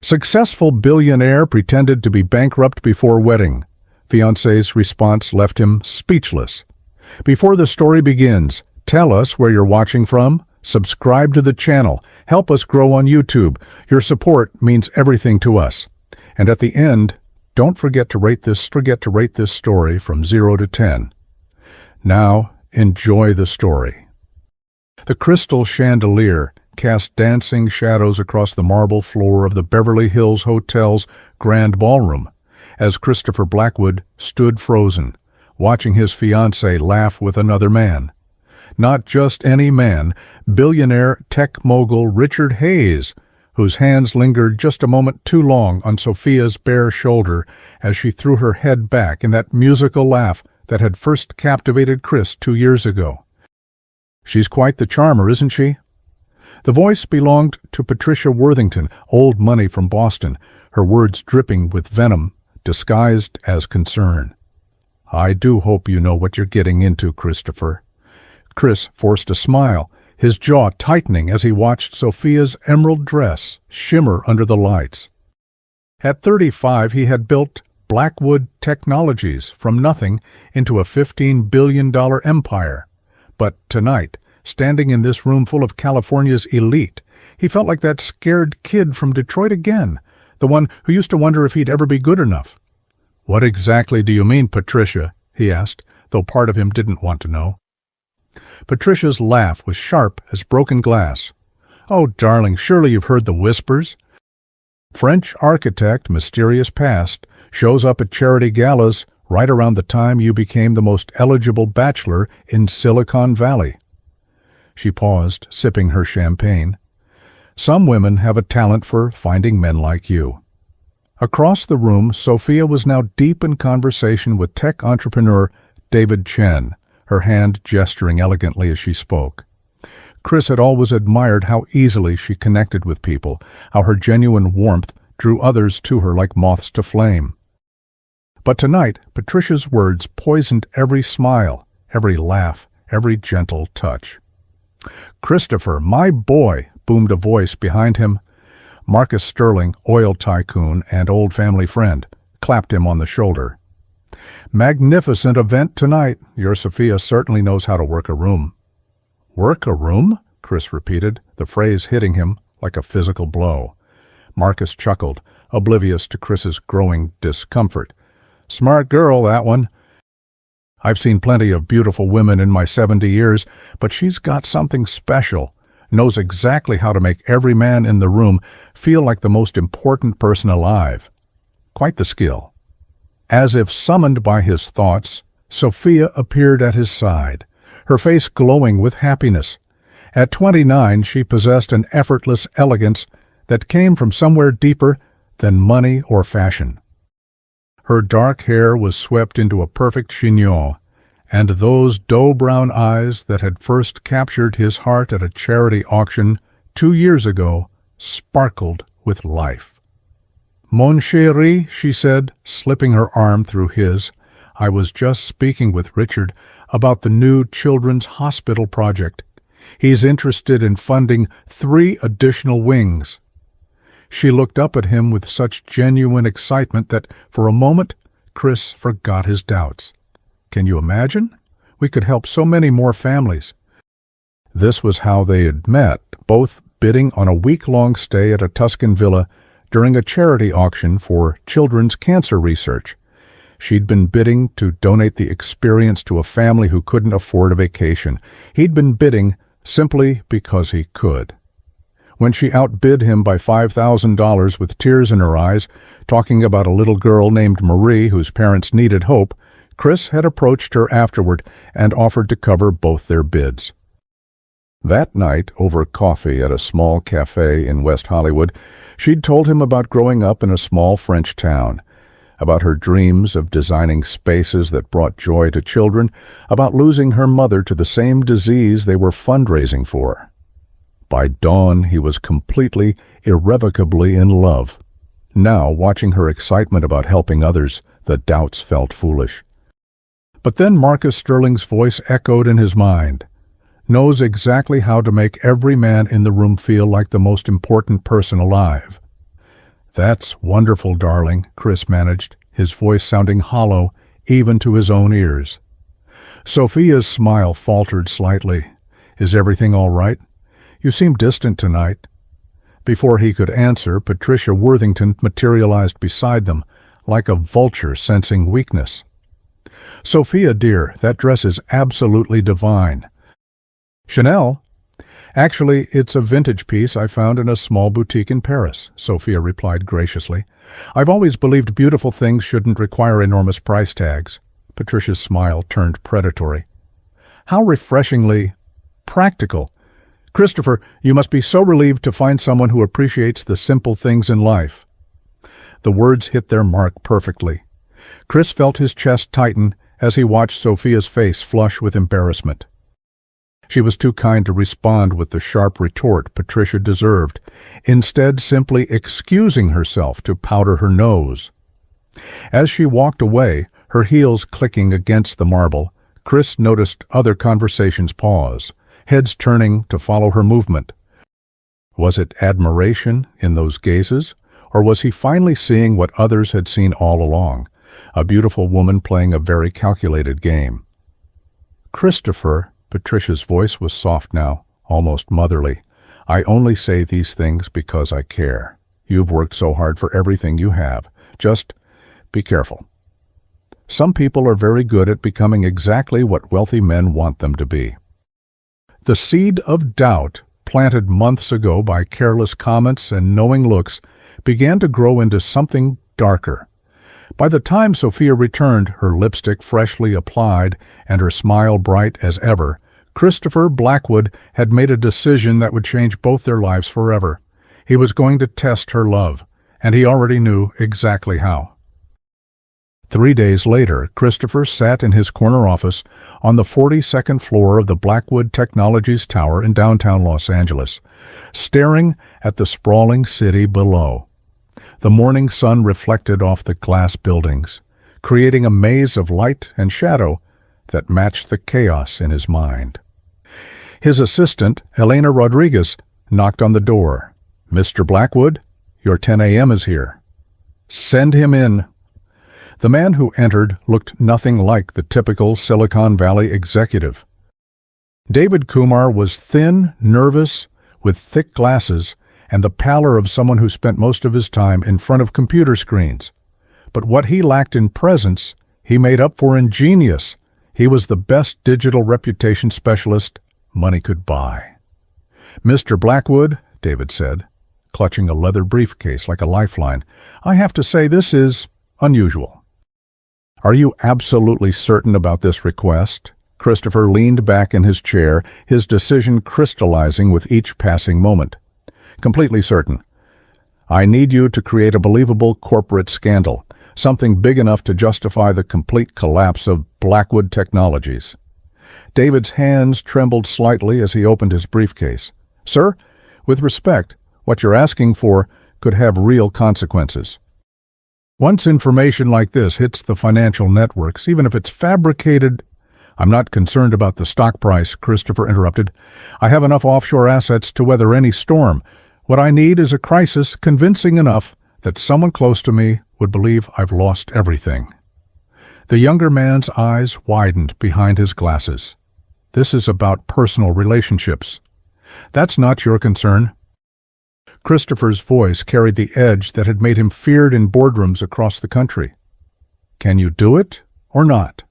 Successful billionaire pretended to be bankrupt before wedding. Fiancée'S response left him speechless. Before the story begins, tell us where you're watching from, subscribe to the channel, help us grow on YouTube. Your support means everything to us. And at the end, don't forget to rate this story from 0 to 10. Now, enjoy the story. The crystal chandelier cast dancing shadows across the marble floor of the Beverly Hills Hotel's grand ballroom as Christopher Blackwood stood frozen, watching his fiancée laugh with another man. Not just any man, billionaire tech mogul Richard Hayes, whose hands lingered just a moment too long on Sophia's bare shoulder as she threw her head back in that musical laugh that had first captivated Chris 2 years ago. She's quite the charmer, isn't she? The voice belonged to Patricia Worthington, old money from Boston, her words dripping with venom, disguised as concern. I do hope you know what you're getting into, Christopher. Chris forced a smile, his jaw tightening as he watched Sophia's emerald dress shimmer under the lights. At 35, he had built Blackwood Technologies from nothing into a $15 billion empire. But tonight, standing in this room full of California's elite, he felt like that scared kid from Detroit again, the one who used to wonder if he'd ever be good enough. What exactly do you mean, Patricia? He asked, though part of him didn't want to know. Patricia's laugh was sharp as broken glass. Oh, darling, surely you've heard the whispers. French architect, mysterious past, shows up at charity galas right around the time you became the most eligible bachelor in Silicon Valley. She paused, sipping her champagne. Some women have a talent for finding men like you. Across the room, Sophia was now deep in conversation with tech entrepreneur David Chen, her hand gesturing elegantly as she spoke. Chris had always admired how easily she connected with people, how her genuine warmth drew others to her like moths to flame. But tonight, Patricia's words poisoned every smile, every laugh, every gentle touch. "Christopher, my boy," boomed a voice behind him. Marcus Sterling, oil tycoon and old family friend, clapped him on the shoulder. "Magnificent event tonight. Your Sophia certainly knows how to work a room." "Work a room?" Chris repeated, the phrase hitting him like a physical blow. Marcus chuckled, oblivious to Chris's growing discomfort. "Smart girl, that one. I've seen plenty of beautiful women in my 70 years, but she's got something special. Knows exactly how to make every man in the room feel like the most important person alive. Quite the skill." As if summoned by his thoughts, Sophia appeared at his side, her face glowing with happiness. At 29, she possessed an effortless elegance that came from somewhere deeper than money or fashion. Her dark hair was swept into a perfect chignon, and those dough-brown eyes that had first captured his heart at a charity auction 2 years ago sparkled with life. "Mon chéri," she said, slipping her arm through his, "I was just speaking with Richard about the new children's hospital project. He's interested in funding 3 additional wings." She looked up at him with such genuine excitement that, for a moment, Chris forgot his doubts. Can you imagine? We could help so many more families. This was how they had met, both bidding on a week-long stay at a Tuscan villa during a charity auction for children's cancer research. She'd been bidding to donate the experience to a family who couldn't afford a vacation. He'd been bidding simply because he could. When she outbid him by $5,000 with tears in her eyes, talking about a little girl named Marie whose parents needed hope, Chris had approached her afterward and offered to cover both their bids. That night, over coffee at a small cafe in West Hollywood, she'd told him about growing up in a small French town, about her dreams of designing spaces that brought joy to children, about losing her mother to the same disease they were fundraising for. By dawn, he was completely, irrevocably in love. Now, watching her excitement about helping others, the doubts felt foolish. But then Marcus Sterling's voice echoed in his mind. "Knows exactly how to make every man in the room feel like the most important person alive." "That's wonderful, darling," Chris managed, his voice sounding hollow even to his own ears. Sophia's smile faltered slightly. "Is everything all right? You seem distant tonight." Before he could answer, Patricia Worthington materialized beside them, like a vulture sensing weakness. "Sophia, dear, that dress is absolutely divine." "Chanel? Actually, it's a vintage piece I found in a small boutique in Paris," Sophia replied graciously. "I've always believed beautiful things shouldn't require enormous price tags." Patricia's smile turned predatory. "How refreshingly practical. Christopher, you must be so relieved to find someone who appreciates the simple things in life." The words hit their mark perfectly. Chris felt his chest tighten as he watched Sophia's face flush with embarrassment. She was too kind to respond with the sharp retort Patricia deserved, instead simply excusing herself to powder her nose. As she walked away, her heels clicking against the marble, Chris noticed other conversations pause, heads turning to follow her movement. Was it admiration in those gazes, or was he finally seeing what others had seen all along, a beautiful woman playing a very calculated game? "Christopher," Patricia's voice was soft now, almost motherly, "I only say these things because I care. You've worked so hard for everything you have. Just be careful. Some people are very good at becoming exactly what wealthy men want them to be." The seed of doubt, planted months ago by careless comments and knowing looks, began to grow into something darker. By the time Sophia returned, her lipstick freshly applied and her smile bright as ever, Christopher Blackwood had made a decision that would change both their lives forever. He was going to test her love, and he already knew exactly how. 3 days later, Christopher sat in his corner office on the 42nd floor of the Blackwood Technologies Tower in downtown Los Angeles, staring at the sprawling city below. The morning sun reflected off the glass buildings, creating a maze of light and shadow that matched the chaos in his mind. His assistant, Elena Rodriguez, knocked on the door. "Mr. Blackwood, your 10 a.m. is here." "Send him in." The man who entered looked nothing like the typical Silicon Valley executive. David Kumar was thin, nervous, with thick glasses, and the pallor of someone who spent most of his time in front of computer screens. But what he lacked in presence, he made up for in genius. He was the best digital reputation specialist money could buy. "Mr. Blackwood," David said, clutching a leather briefcase like a lifeline, "I have to say this is unusual." "Are you absolutely certain about this request?" Christopher leaned back in his chair, his decision crystallizing with each passing moment. "Completely certain. I need you to create a believable corporate scandal, something big enough to justify the complete collapse of Blackwood Technologies." David's hands trembled slightly as he opened his briefcase. "Sir, with respect, what you're asking for could have real consequences. Once information like this hits the financial networks, even if it's fabricated—" "I'm not concerned about the stock price," Christopher interrupted. "I have enough offshore assets to weather any storm. What I need is a crisis convincing enough that someone close to me would believe I've lost everything." The younger man's eyes widened behind his glasses. "This is about personal relationships. That's not your concern." Christopher's voice carried the edge that had made him feared in boardrooms across the country. "Can you do it or not?"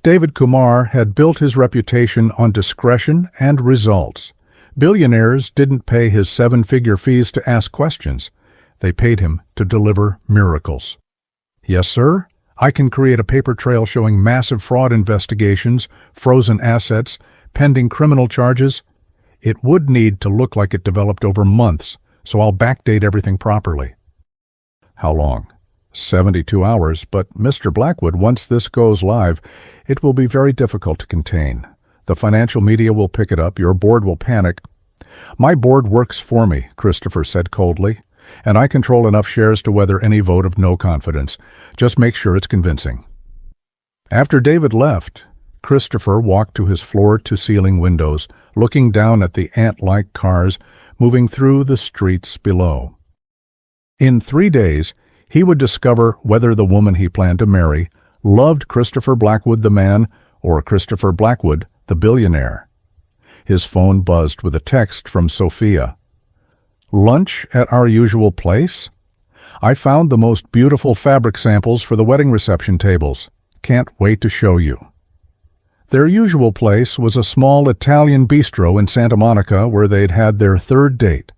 David Kumar had built his reputation on discretion and results. Billionaires didn't pay his 7-figure fees to ask questions. They paid him to deliver miracles. "Yes, sir. I can create a paper trail showing massive fraud investigations, frozen assets, pending criminal charges. It would need to look like it developed over months, so I'll backdate everything properly." "How long?" 72 hours, but Mr. Blackwood, once this goes live, it will be very difficult to contain. The financial media will pick it up, your board will panic. "My board works for me," Christopher said coldly, "and I control enough shares to weather any vote of no confidence. Just make sure it's convincing." After David left, Christopher walked to his floor-to-ceiling windows, looking down at the ant-like cars moving through the streets below. In 3 days, he would discover whether the woman he planned to marry loved Christopher Blackwood the man or Christopher Blackwood the billionaire. His phone buzzed with a text from Sophia. "Lunch at our usual place? I found the most beautiful fabric samples for the wedding reception tables. Can't wait to show you." Their usual place was a small Italian bistro in Santa Monica where they'd had their 3rd date.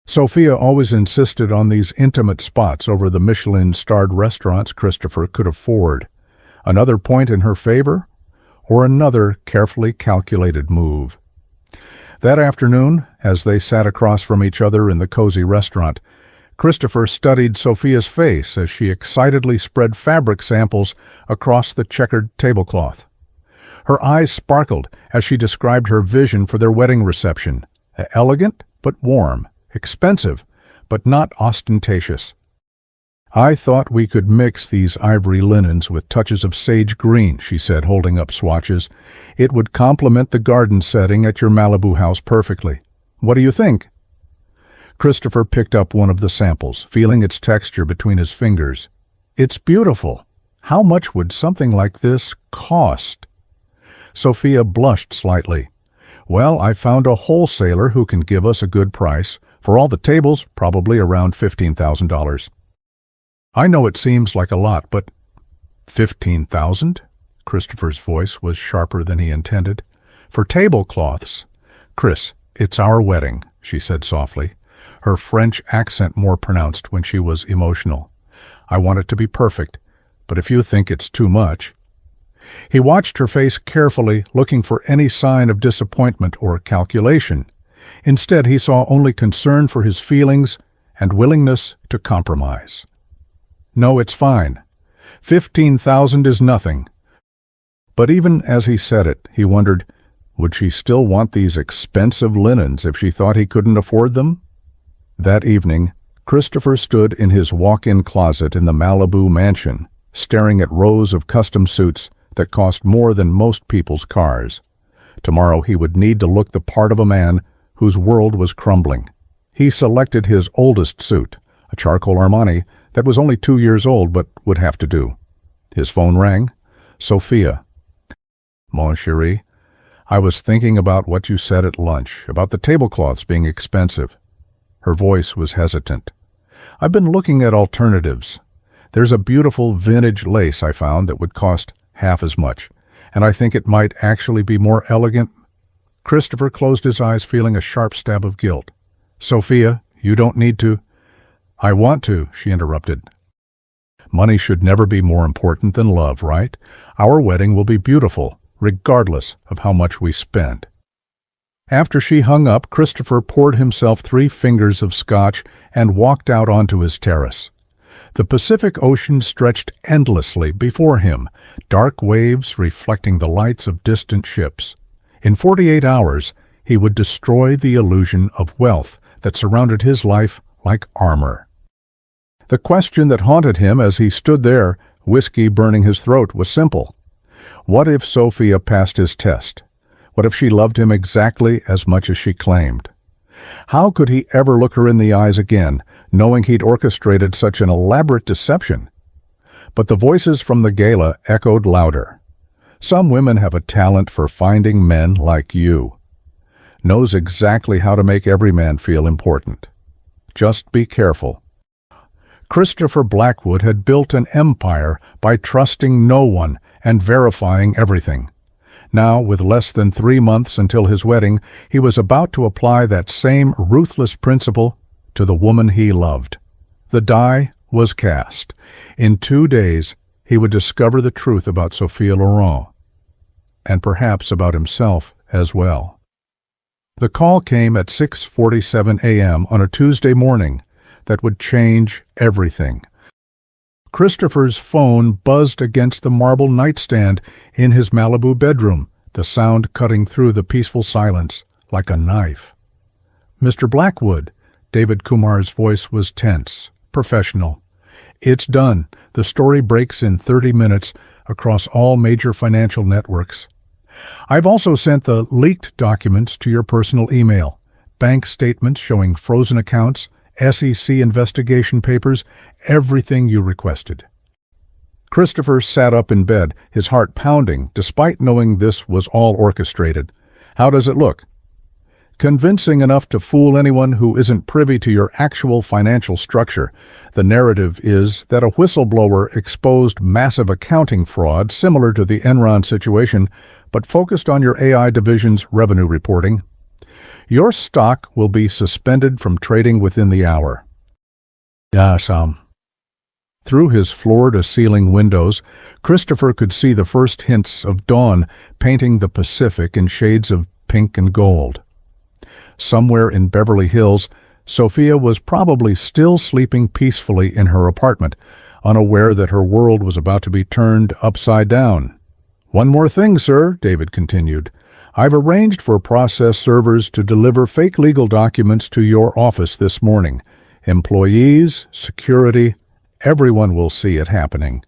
Sophia always insisted on these intimate spots over the Michelin-starred restaurants Christopher could afford. Another point in her favor, or another carefully calculated move. That afternoon, as they sat across from each other in the cozy restaurant, Christopher studied Sophia's face as she excitedly spread fabric samples across the checkered tablecloth. Her eyes sparkled as she described her vision for their wedding reception. Elegant but warm, expensive but not ostentatious. "I thought we could mix these ivory linens with touches of sage green," she said, holding up swatches. "It would complement the garden setting at your Malibu house perfectly. What do you think?" Christopher picked up one of the samples, feeling its texture between his fingers. "It's beautiful. How much would something like this cost?" Sophia blushed slightly. "Well, I found a wholesaler who can give us a good price. For all the tables, probably around $15,000. "I know it seems like a lot, but 15,000? Christopher's voice was sharper than he intended. "For tablecloths." "Chris, it's our wedding," she said softly, her French accent more pronounced when she was emotional. "I want it to be perfect, but if you think it's too much—" He watched her face carefully, looking for any sign of disappointment or calculation. Instead, he saw only concern for his feelings and willingness to compromise. "No, it's fine. 15,000 is nothing." But even as he said it, he wondered, would she still want these expensive linens if she thought he couldn't afford them? That evening, Christopher stood in his walk-in closet in the Malibu mansion, staring at rows of custom suits that cost more than most people's cars. Tomorrow he would need to look the part of a man whose world was crumbling. He selected his oldest suit, a charcoal Armani that was only 2 years old but would have to do. His phone rang. Sophia. "Mon chéri, I was thinking about what you said at lunch, about the tablecloths being expensive." Her voice was hesitant. "I've been looking at alternatives. There's a beautiful vintage lace I found that would cost half as much, and I think it might actually be more elegant." Christopher closed his eyes, feeling a sharp stab of guilt. "Sophia, you don't need to—" "I want to," she interrupted. "Money should never be more important than love, right? Our wedding will be beautiful, regardless of how much we spend." After she hung up, Christopher poured himself 3 fingers of scotch and walked out onto his terrace. The Pacific Ocean stretched endlessly before him, dark waves reflecting the lights of distant ships. In 48 hours, he would destroy the illusion of wealth that surrounded his life like armor. The question that haunted him as he stood there, whiskey burning his throat, was simple. What if Sophia passed his test? What if she loved him exactly as much as she claimed? How could he ever look her in the eyes again, knowing he'd orchestrated such an elaborate deception? But the voices from the gala echoed louder. "Some women have a talent for finding men like you. Knows exactly how to make every man feel important. Just be careful." Christopher Blackwood had built an empire by trusting no one and verifying everything. Now, with less than 3 months until his wedding, he was about to apply that same ruthless principle to the woman he loved. The die was cast. In 2 days, he would discover the truth about Sophia Loren, and perhaps about himself as well. The call came at 6:47 a.m. on a Tuesday morning that would change everything. Christopher's phone buzzed against the marble nightstand in his Malibu bedroom, the sound cutting through the peaceful silence like a knife. "Mr. Blackwood," David Kumar's voice was tense, professional. "It's done. The story breaks in 30 minutes across all major financial networks. I've also sent the leaked documents to your personal email, bank statements showing frozen accounts, SEC investigation papers, everything you requested. Christopher sat up in bed, his heart pounding, despite knowing this was all orchestrated. How does it look? Convincing enough to fool anyone who isn't privy to your actual financial structure. The narrative is that a whistleblower exposed massive accounting fraud similar to the Enron situation, but focused on your AI division's revenue reporting. Your stock will be suspended from trading within the hour. Yes, Through his floor-to-ceiling windows, Christopher could see the first hints of dawn painting the Pacific in shades of pink and gold. Somewhere in Beverly Hills, Sophia was probably still sleeping peacefully in her apartment, unaware that her world was about to be turned upside down. "One more thing, sir," David continued. "I've arranged for process servers to deliver fake legal documents to your office this morning. Employees, security, everyone will see it happening.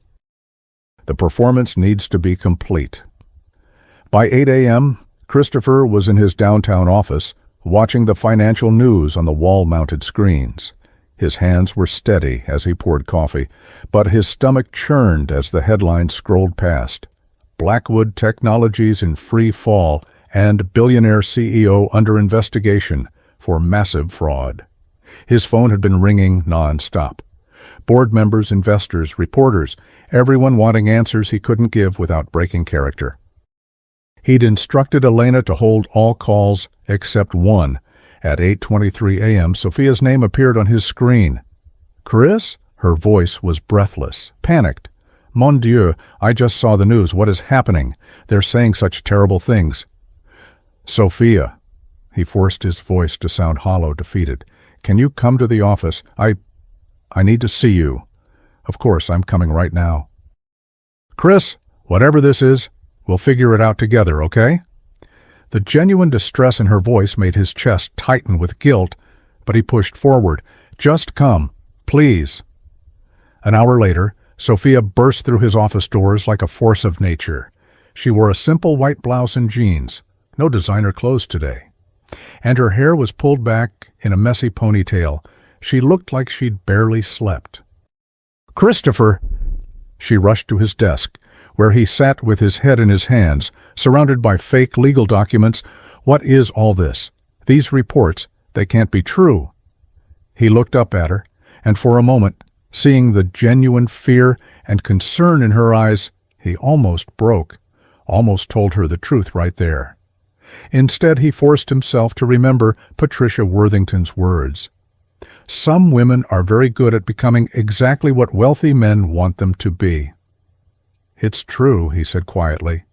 The performance needs to be complete." By 8 a.m., Christopher was in his downtown office, watching the financial news on the wall-mounted screens. His hands were steady as he poured coffee, but his stomach churned as the headlines scrolled past. Blackwood Technologies in free fall and Billionaire CEO under investigation for massive fraud. His phone had been ringing non-stop. Board members, investors, reporters, everyone wanting answers he couldn't give without breaking character. He'd instructed Elena to hold all calls except one. At 8:23 a.m., Sophia's name appeared on his screen. "Chris?" Her voice was breathless, panicked. "Mon Dieu, I just saw the news. What is happening? They're saying such terrible things." "Sophia." He forced his voice to sound hollow, defeated. "Can you come to the office? I need to see you." "Of course, I'm coming right now." "Chris, whatever this is, we'll figure it out together, okay?" The genuine distress in her voice made his chest tighten with guilt, but he pushed forward. "Just come, please." An hour later, Sophia burst through his office doors like a force of nature. She wore a simple white blouse and jeans, no designer clothes today, and her hair was pulled back in a messy ponytail. She looked like she'd barely slept. "Christopher!" She rushed to his desk, where he sat with his head in his hands, surrounded by fake legal documents. "What is all this? These reports, they can't be true." He looked up at her, and for a moment, seeing the genuine fear and concern in her eyes, he almost broke, almost told her the truth right there. Instead, he forced himself to remember Patricia Worthington's words. "Some women are very good at becoming exactly what wealthy men want them to be." "It's true," he said quietly.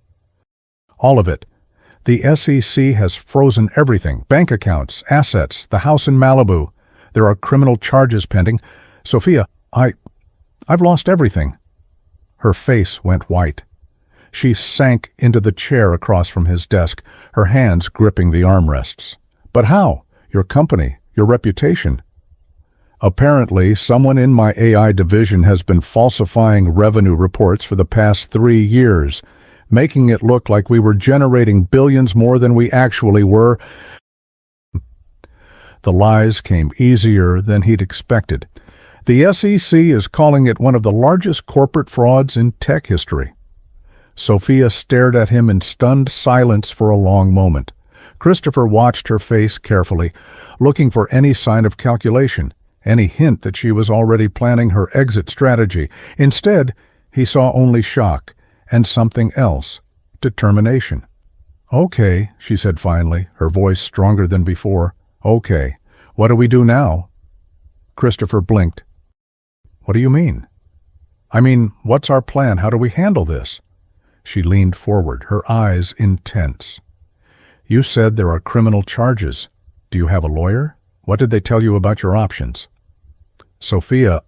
"All of it. The SEC has frozen everything, bank accounts, assets, the house in Malibu. There are criminal charges pending. Sophia, I've lost everything." Her face went white. She sank into the chair across from his desk, her hands gripping the armrests. "But how? Your company, your reputation." "Apparently, someone in my AI division has been falsifying revenue reports for the past 3 years, making it look like we were generating billions more than we actually were." The lies came easier than he'd expected. "The SEC is calling it one of the largest corporate frauds in tech history." Sophia stared at him in stunned silence for a long moment. Christopher watched her face carefully, looking for any sign of calculation, any hint that she was already planning her exit strategy. Instead, he saw only shock and something else, determination. "Okay," she said finally, her voice stronger than before. "Okay, what do we do now?" Christopher blinked. "What do you mean?" "I mean, what's our plan? How do we handle this?" She leaned forward, her eyes intense. "You said there are criminal charges. Do you have a lawyer? What did they tell you about your options?" "Sophia,"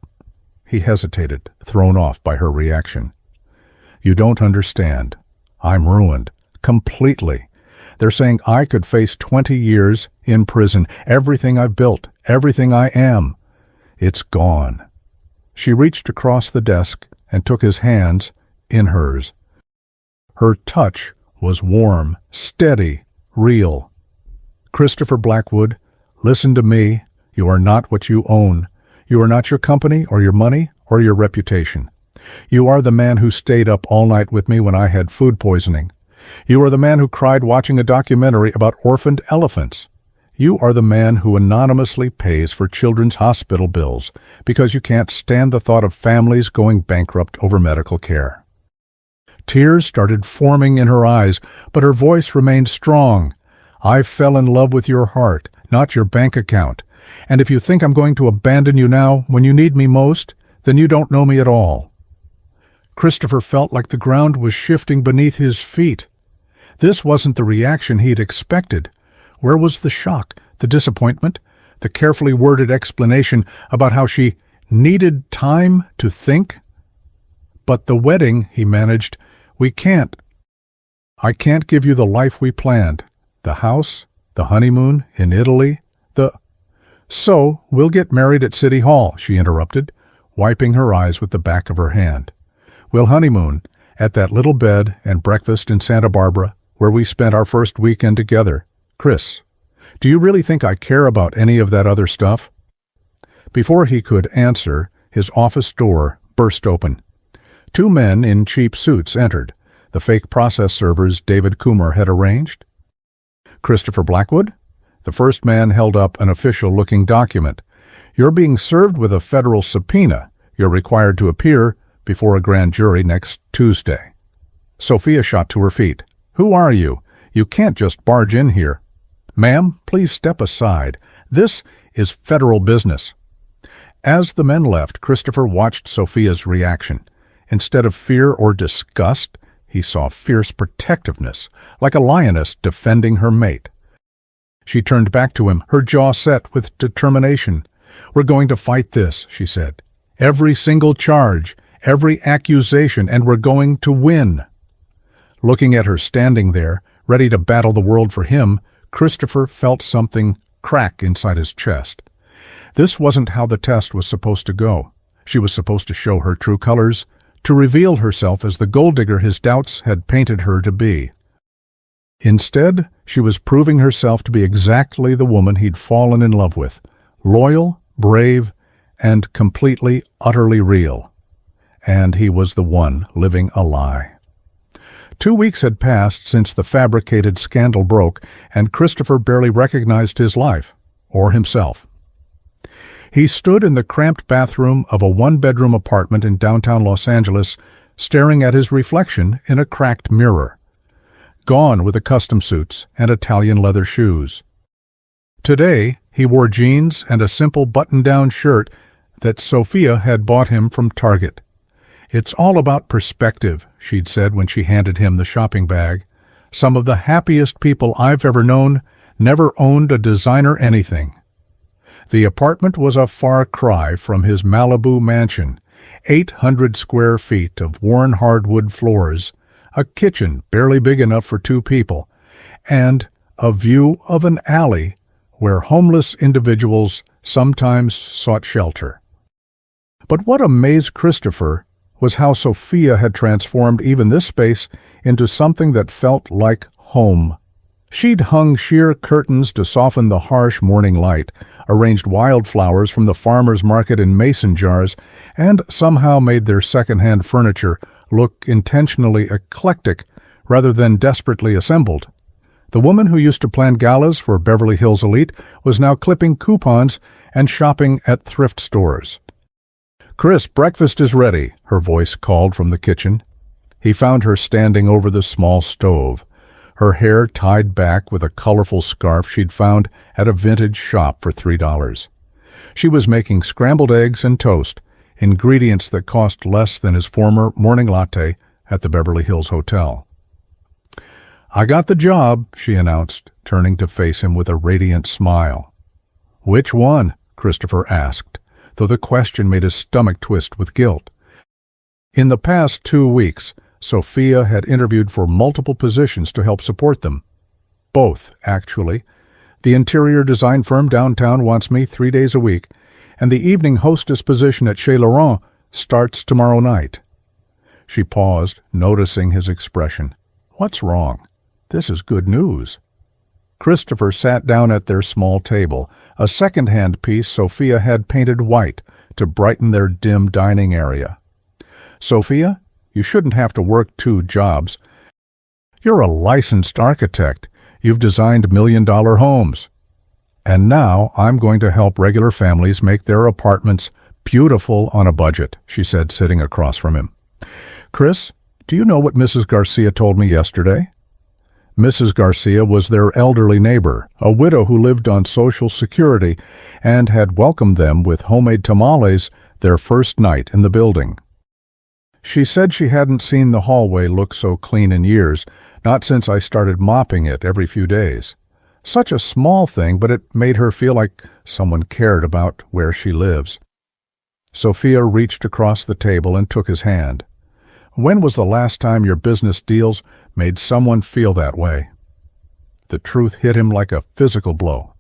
he hesitated, thrown off by her reaction. "You don't understand. I'm ruined. Completely. They're saying I could face 20 years in prison. Everything I've built, everything I am. It's gone." She reached across the desk and took his hands in hers. Her touch was warm, steady, real. "Christopher Blackwood, listen to me. You are not what you own. You are not your company or your money or your reputation. You are the man who stayed up all night with me when I had food poisoning. You are the man who cried watching a documentary about orphaned elephants. You are the man who anonymously pays for children's hospital bills because you can't stand the thought of families going bankrupt over medical care. Tears started forming in her eyes, but her voice remained strong. I fell in love with your heart, not your bank account. And if you think I'm going to abandon you now when you need me most, then you don't know me at all. Christopher felt like the ground was shifting beneath his feet. This wasn't the reaction he'd expected. Where was the shock, the disappointment, the carefully worded explanation about how she needed time to think? But the wedding, he managed, I can't give you the life we planned. The house, the honeymoon in Italy, So, we'll get married at City Hall, she interrupted, wiping her eyes with the back of her hand. We'll honeymoon at that little bed and breakfast in Santa Barbara where we spent our first weekend together. Chris, do you really think I care about any of that other stuff? Before he could answer, his office door burst open. 2 men in cheap suits entered, the fake process servers David Coomer had arranged. Christopher Blackwood? The first man held up an official-looking document. You're being served with a federal subpoena. You're required to appear before a grand jury next Tuesday. Sophia shot to her feet. Who are you? You can't just barge in here. Ma'am, please step aside. This is federal business. As the men left, Christopher watched Sophia's reaction. Instead of fear or disgust, he saw fierce protectiveness, like a lioness defending her mate. She turned back to him, her jaw set with determination. We're going to fight this, she said. Every single charge, every accusation, and we're going to win. Looking at her standing there, ready to battle the world for him, Christopher felt something crack inside his chest. This wasn't how the test was supposed to go. She was supposed to show her true colors, to reveal herself as the gold digger his doubts had painted her to be. Instead, she was proving herself to be exactly the woman he'd fallen in love with, loyal, brave, and completely, utterly real. And he was the one living a lie. 2 weeks had passed since the fabricated scandal broke, and Christopher barely recognized his life, or himself. He stood in the cramped bathroom of a 1-bedroom apartment in downtown Los Angeles, staring at his reflection in a cracked mirror. Gone were the custom suits and Italian leather shoes. Today, he wore jeans and a simple button-down shirt that Sophia had bought him from Target. It's all about perspective, she'd said when she handed him the shopping bag. Some of the happiest people I've ever known never owned a designer anything. The apartment was a far cry from his Malibu mansion, 800 square feet of worn hardwood floors, a kitchen barely big enough for 2 people, and a view of an alley where homeless individuals sometimes sought shelter. But what amazed Christopher was how Sophia had transformed even this space into something that felt like home. She'd hung sheer curtains to soften the harsh morning light, arranged wildflowers from the farmer's market in mason jars, and somehow made their second-hand furniture look intentionally eclectic rather than desperately assembled. The woman who used to plan galas for Beverly Hills elite was now clipping coupons and shopping at thrift stores. "Chris, breakfast is ready," her voice called from the kitchen. He found her standing over the small stove, her hair tied back with a colorful scarf she'd found at a vintage shop for $3. She was making scrambled eggs and toast, ingredients that cost less than his former morning latte at the Beverly Hills Hotel. "I got the job," she announced, turning to face him with a radiant smile. "Which one?" Christopher asked, though the question made his stomach twist with guilt. In the past 2 weeks, Sophia had interviewed for multiple positions to help support them. Both, actually. The interior design firm downtown wants me 3 days a week, and the evening hostess position at Chez Laurent starts tomorrow night. She paused, noticing his expression. What's wrong? This is good news. Christopher sat down at their small table, a second-hand piece Sophia had painted white to brighten their dim dining area. "Sophia, you shouldn't have to work 2 jobs. You're a licensed architect. You've designed million-dollar homes. And now I'm going to help regular families make their apartments beautiful on a budget," she said, sitting across from him. "Chris, do you know what Mrs. Garcia told me yesterday?" Mrs. Garcia was their elderly neighbor, a widow who lived on Social Security and had welcomed them with homemade tamales their first night in the building. She said she hadn't seen the hallway look so clean in years, not since I started mopping it every few days. Such a small thing, but it made her feel like someone cared about where she lives. Sophia reached across the table and took his hand. "When was the last time your business deals made someone feel that way?" The truth hit him like a physical blow.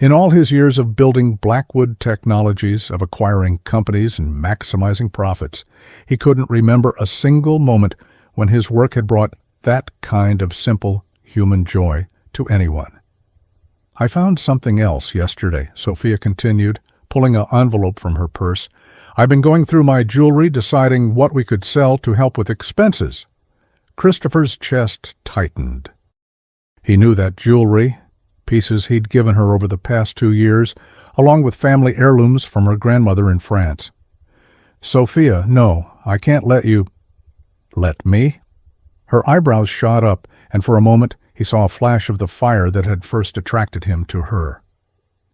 In all his years of building Blackwood Technologies, of acquiring companies and maximizing profits, he couldn't remember a single moment when his work had brought that kind of simple human joy to anyone. "I found something else yesterday," Sophia continued, pulling an envelope from her purse. "I've been going through my jewelry, deciding what we could sell to help with expenses." Christopher's chest tightened. He knew that jewelry, pieces he'd given her over the past 2 years, along with family heirlooms from her grandmother in France. "Sophia, no, I can't let you—" "Let me?" Her eyebrows shot up, and for a moment he saw a flash of the fire that had first attracted him to her.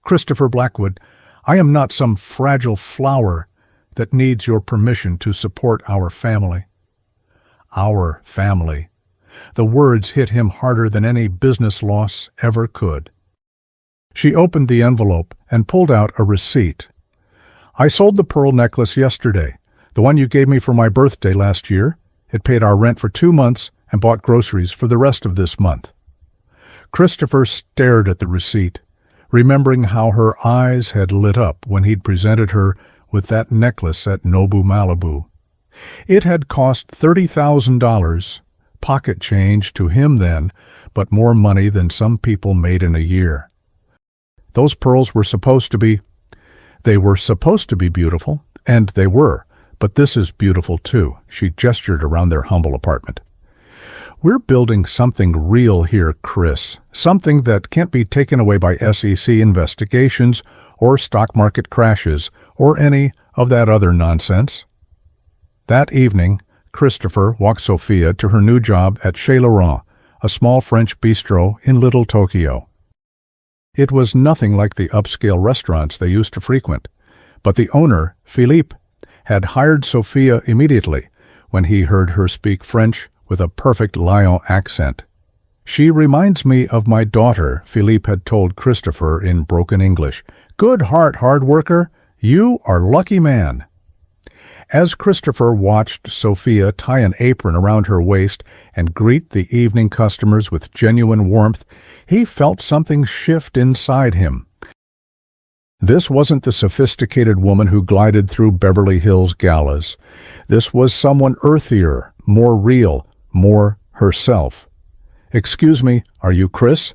"Christopher Blackwood, I am not some fragile flower that needs your permission to support our family." Our family. The words hit him harder than any business loss ever could. She opened the envelope and pulled out a receipt. "I sold the pearl necklace yesterday, the one you gave me for my birthday last year. It paid our rent for 2 months and bought groceries for the rest of this month." Christopher stared at the receipt, remembering how her eyes had lit up when he'd presented her with that necklace at Nobu Malibu. It had cost $30,000, pocket change to him then, but more money than some people made in a year. Those pearls were supposed to be beautiful, and they were, but this is beautiful too. She gestured around their humble apartment. "We're building something real here, Chris, something that can't be taken away by SEC investigations or stock market crashes or any of that other nonsense." That evening, Christopher walked Sophia to her new job at Chez Laurent, a small French bistro in Little Tokyo. It was nothing like the upscale restaurants they used to frequent, but the owner, Philippe, had hired Sophia immediately when he heard her speak French with a perfect Lyon accent. "She reminds me of my daughter," Philippe had told Christopher in broken English. "Good heart, hard worker. You are lucky man." As Christopher watched Sophia tie an apron around her waist and greet the evening customers with genuine warmth, he felt something shift inside him. This wasn't the sophisticated woman who glided through Beverly Hills galas. This was someone earthier, more real, more herself. "Excuse me, are you Chris?"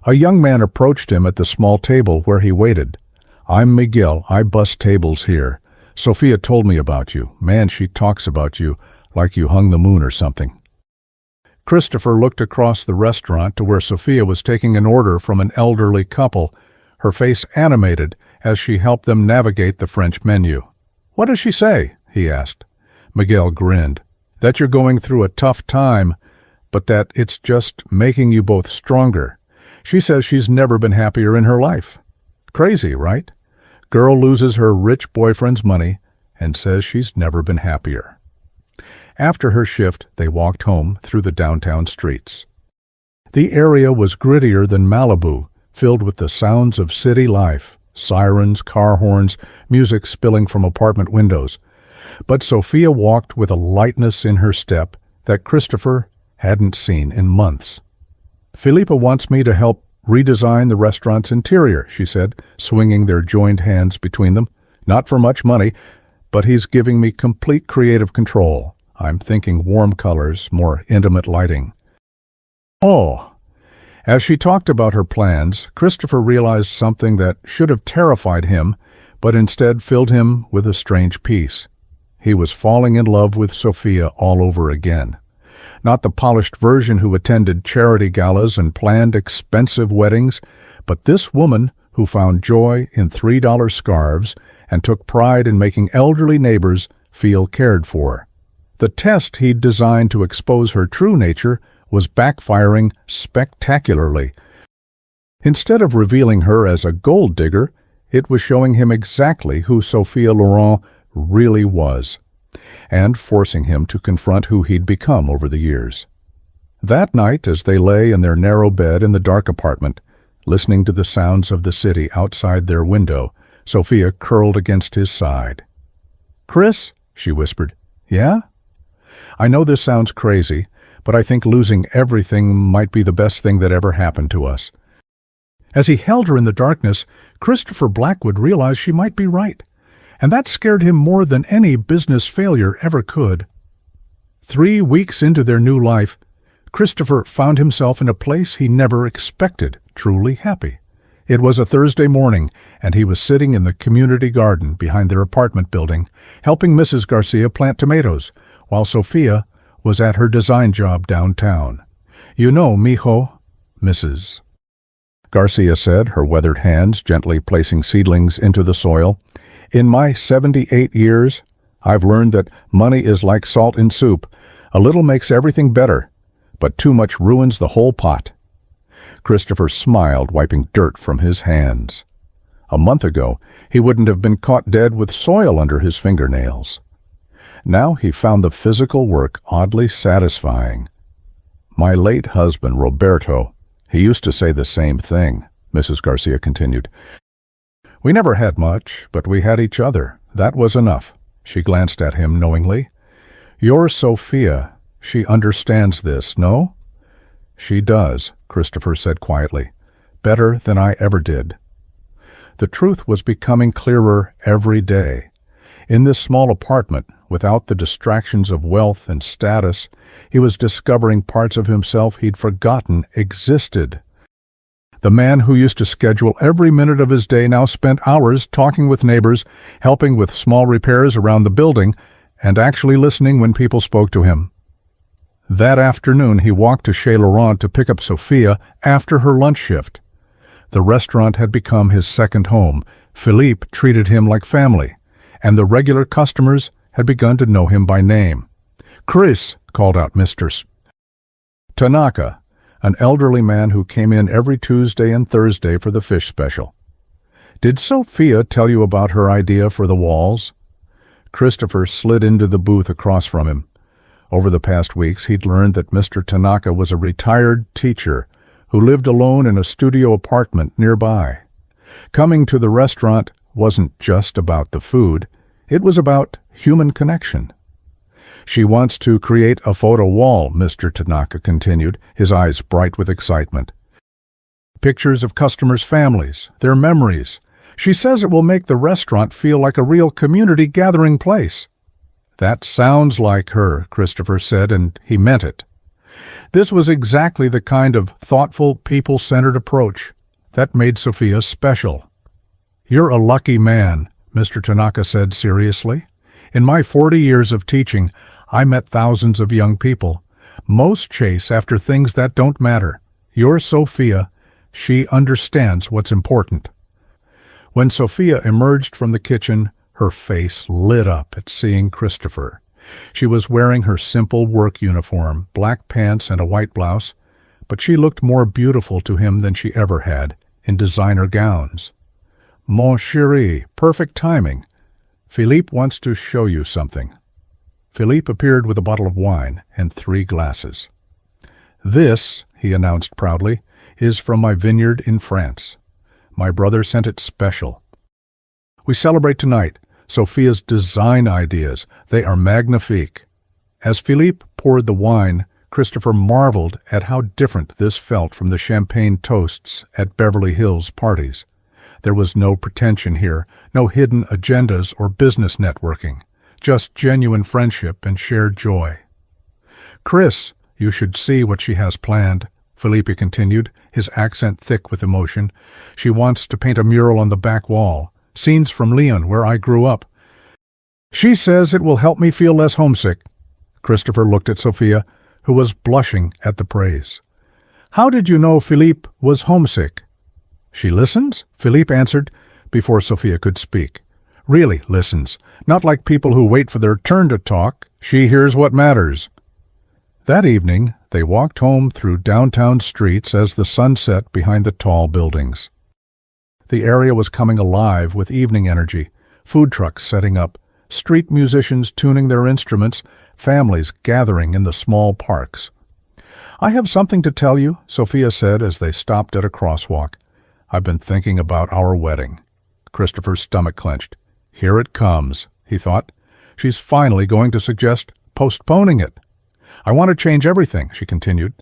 A young man approached him at the small table where he waited. "I'm Miguel. I bust tables here. Sophia told me about you. Man, she talks about you like you hung the moon or something." Christopher looked across the restaurant to where Sophia was taking an order from an elderly couple, her face animated as she helped them navigate the French menu. "What does she say?" he asked. Miguel grinned. "That you're going through a tough time, but that it's just making you both stronger. She says she's never been happier in her life. Crazy, right? Girl loses her rich boyfriend's money and says she's never been happier." After her shift, they walked home through the downtown streets. The area was grittier than Malibu, filled with the sounds of city life, sirens, car horns, music spilling from apartment windows. But Sophia walked with a lightness in her step that Christopher hadn't seen in months. "Philippa wants me to help redesign the restaurant's interior," she said, swinging their joined hands between them. "Not for much money, but he's giving me complete creative control. I'm thinking warm colors, more intimate lighting." "Oh, As she talked about her plans, Christopher realized something that should have terrified him, but instead filled him with a strange peace. He was falling in love with Sophia all over again. Not the polished version who attended charity galas and planned expensive weddings, but this woman who found joy in $3 scarves and took pride in making elderly neighbors feel cared for. The test he'd designed to expose her true nature was backfiring spectacularly. Instead of revealing her as a gold digger, it was showing him exactly who Sophia Loren really was, and forcing him to confront who he'd become over the years. That night, as they lay in their narrow bed in the dark apartment, listening to the sounds of the city outside their window, Sophia curled against his side. "Chris," she whispered. "Yeah? I know this sounds crazy, but I think losing everything might be the best thing that ever happened to us." As he held her in the darkness, Christopher Blackwood realized she might be right, and that scared him more than any business failure ever could. 3 weeks into their new life, Christopher found himself in a place he never expected, truly happy. It was a Thursday morning, and he was sitting in the community garden behind their apartment building, helping Mrs. Garcia plant tomatoes, while Sophia was at her design job downtown. "You know, mijo," Mrs. Garcia said, her weathered hands gently placing seedlings into the soil. "In my 78 years, I've learned that money is like salt in soup. A little makes everything better, but too much ruins the whole pot." Christopher smiled, wiping dirt from his hands. A month ago, he wouldn't have been caught dead with soil under his fingernails. Now he found the physical work oddly satisfying. "My late husband, Roberto, he used to say the same thing," Mrs. Garcia continued. "We never had much, but we had each other. That was enough." She glanced at him knowingly. "You're Sophia. She understands this, no?" "She does," Christopher said quietly. "Better than I ever did." The truth was becoming clearer every day. In this small apartment, without the distractions of wealth and status, he was discovering parts of himself he'd forgotten existed. The man who used to schedule every minute of his day now spent hours talking with neighbors, helping with small repairs around the building, and actually listening when people spoke to him. That afternoon, he walked to Chez Laurent to pick up Sophia after her lunch shift. The restaurant had become his second home. Philippe treated him like family, and the regular customers had begun to know him by name. "Chris," called out Mr. Tanaka, an elderly man who came in every Tuesday and Thursday for the fish special. "Did Sophia tell you about her idea for the walls?" Christopher slid into the booth across from him. Over the past weeks, he'd learned that Mr. Tanaka was a retired teacher who lived alone in a studio apartment nearby. Coming to the restaurant wasn't just about the food, it was about human connection. "She wants to create a photo wall," Mr. Tanaka continued, his eyes bright with excitement. "Pictures of customers' families, their memories. She says it will make the restaurant feel like a real community gathering place." "That sounds like her," Christopher said, and he meant it. This was exactly the kind of thoughtful, people-centered approach that made Sophia special. "You're a lucky man," Mr. Tanaka said seriously. "In my 40 years of teaching, I met thousands of young people. Most chase after things that don't matter. You're Sophia. She understands what's important." When Sophia emerged from the kitchen, her face lit up at seeing Christopher. She was wearing her simple work uniform, black pants and a white blouse, but she looked more beautiful to him than she ever had, in designer gowns. "Mon chéri, perfect timing. Philippe wants to show you something." Philippe appeared with a bottle of wine and 3 glasses. "This," he announced proudly, "is from my vineyard in France. My brother sent it special. We celebrate tonight Sophia's design ideas. They are magnifique." As Philippe poured the wine, Christopher marveled at how different this felt from the champagne toasts at Beverly Hills parties. There was no pretension here, no hidden agendas or business networking, just genuine friendship and shared joy. "Chris, you should see what she has planned," Philippe continued, his accent thick with emotion. "She wants to paint a mural on the back wall. Scenes from Lyon, where I grew up. She says it will help me feel less homesick." Christopher looked at Sophia, who was blushing at the praise. "How did you know Philippe was homesick?" "She listens," Philippe answered, before Sophia could speak. "Really listens, not like people who wait for their turn to talk. She hears what matters." That evening, they walked home through downtown streets as the sun set behind the tall buildings. The area was coming alive with evening energy, food trucks setting up, street musicians tuning their instruments, families gathering in the small parks. "I have something to tell you," Sophia said as they stopped at a crosswalk. "I've been thinking about our wedding." Christopher's stomach clenched. Here it comes, he thought. She's finally going to suggest postponing it. "I want to change everything," she continued.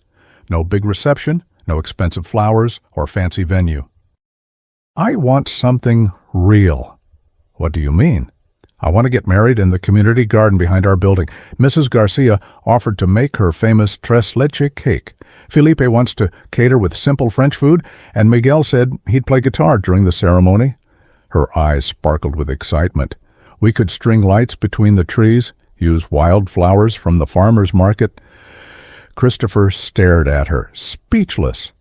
"No big reception, no expensive flowers or fancy venue. I want something real." "What do you mean?" "I want to get married in the community garden behind our building. Mrs. Garcia offered to make her famous tres leche cake. Felipe wants to cater with simple French food, and Miguel said he'd play guitar during the ceremony." Her eyes sparkled with excitement. "We could string lights between the trees, use wild flowers from the farmer's market." Christopher stared at her, speechless.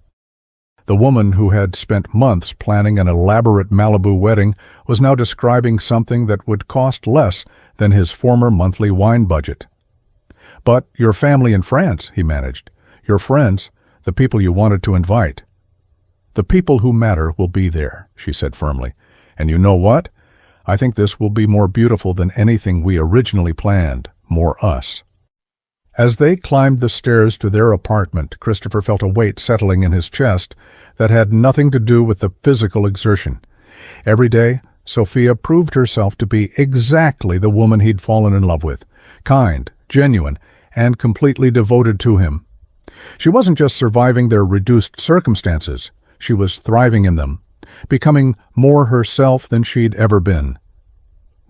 The woman who had spent months planning an elaborate Malibu wedding was now describing something that would cost less than his former monthly wine budget. "But your family in France," he managed. "Your friends, the people you wanted to invite." "The people who matter will be there," she said firmly. "And you know what? I think this will be more beautiful than anything we originally planned. More us." As they climbed the stairs to their apartment, Christopher felt a weight settling in his chest that had nothing to do with the physical exertion. Every day, Sophia proved herself to be exactly the woman he'd fallen in love with, kind, genuine, and completely devoted to him. She wasn't just surviving their reduced circumstances, she was thriving in them, becoming more herself than she'd ever been.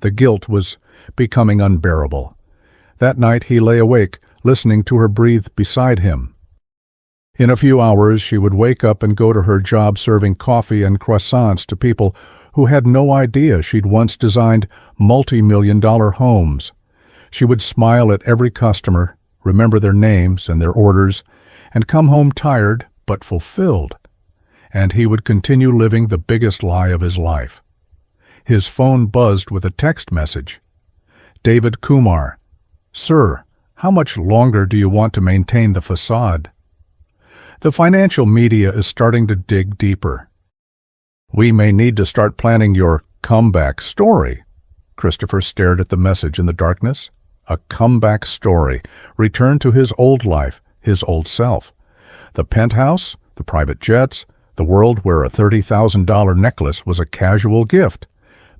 The guilt was becoming unbearable. That night he lay awake, listening to her breathe beside him. In a few hours she would wake up and go to her job serving coffee and croissants to people who had no idea she'd once designed multi-million-dollar homes. She would smile at every customer, remember their names and their orders, and come home tired but fulfilled. And he would continue living the biggest lie of his life. His phone buzzed with a text message. "David Kumar. Sir, how much longer do you want to maintain the facade?" The financial media is starting to dig deeper. "We may need to start planning your comeback story." Christopher stared at the message in the darkness. A comeback story. Return to his old life, his old self. The penthouse, the private jets, the world where a $30,000 necklace was a casual gift.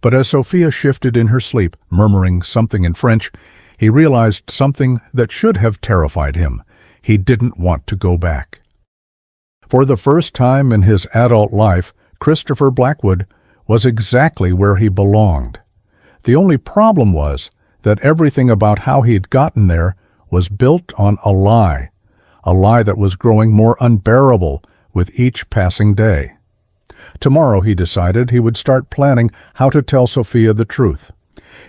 But as Sophia shifted in her sleep, murmuring something in French, he realized something that should have terrified him. He didn't want to go back. For the first time in his adult life, Christopher Blackwood was exactly where he belonged. The only problem was that everything about how he'd gotten there was built on a lie that was growing more unbearable with each passing day. Tomorrow, he decided, he would start planning how to tell Sophia the truth.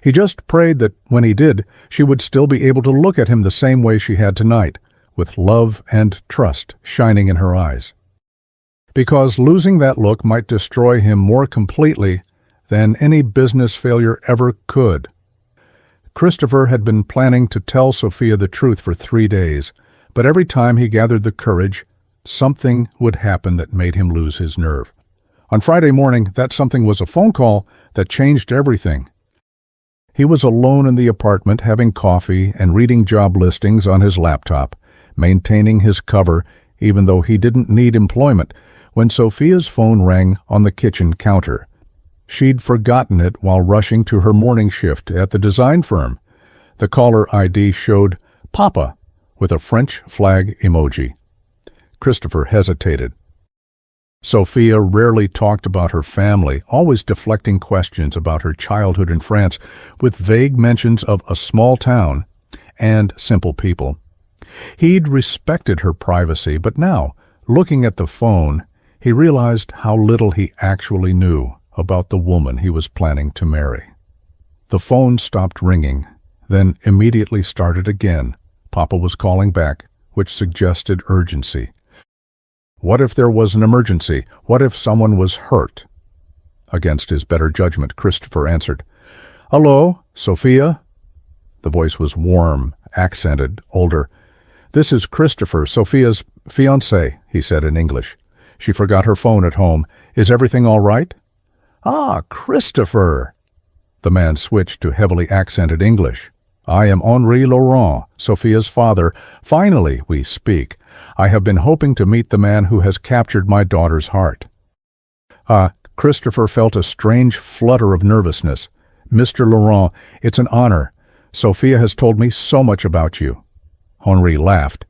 He just prayed that when he did, she would still be able to look at him the same way she had tonight, with love and trust shining in her eyes. Because losing that look might destroy him more completely than any business failure ever could. Christopher had been planning to tell Sophia the truth for 3 days, but every time he gathered the courage, something would happen that made him lose his nerve. On Friday morning, that something was a phone call that changed everything. He was alone in the apartment, having coffee and reading job listings on his laptop, maintaining his cover even though he didn't need employment, when Sophia's phone rang on the kitchen counter. She'd forgotten it while rushing to her morning shift at the design firm. The caller ID showed Papa with a French flag emoji. Christopher hesitated. Sophia rarely talked about her family, always deflecting questions about her childhood in France with vague mentions of a small town and simple people. He'd respected her privacy, but now, Looking at the phone, he realized how little he actually knew about the woman he was planning to marry. The phone stopped ringing, then immediately started again. Papa was calling back, which suggested urgency. What if there was an emergency? What if someone was hurt? Against his better judgment, Christopher answered, "Hello, Sophia?" The voice was warm, accented, older. "This is Christopher, Sophia's fiancé," he said in English. She forgot her phone at home. "Is everything all right?" "Ah, Christopher!" The man switched to heavily accented English. "I am Henri Laurent, Sophia's father. Finally, we speak. I have been hoping to meet the man who has captured my daughter's heart." Christopher felt a strange flutter of nervousness. "Mr. Laurent, it's an honor. Sophia has told me so much about you." Henri laughed,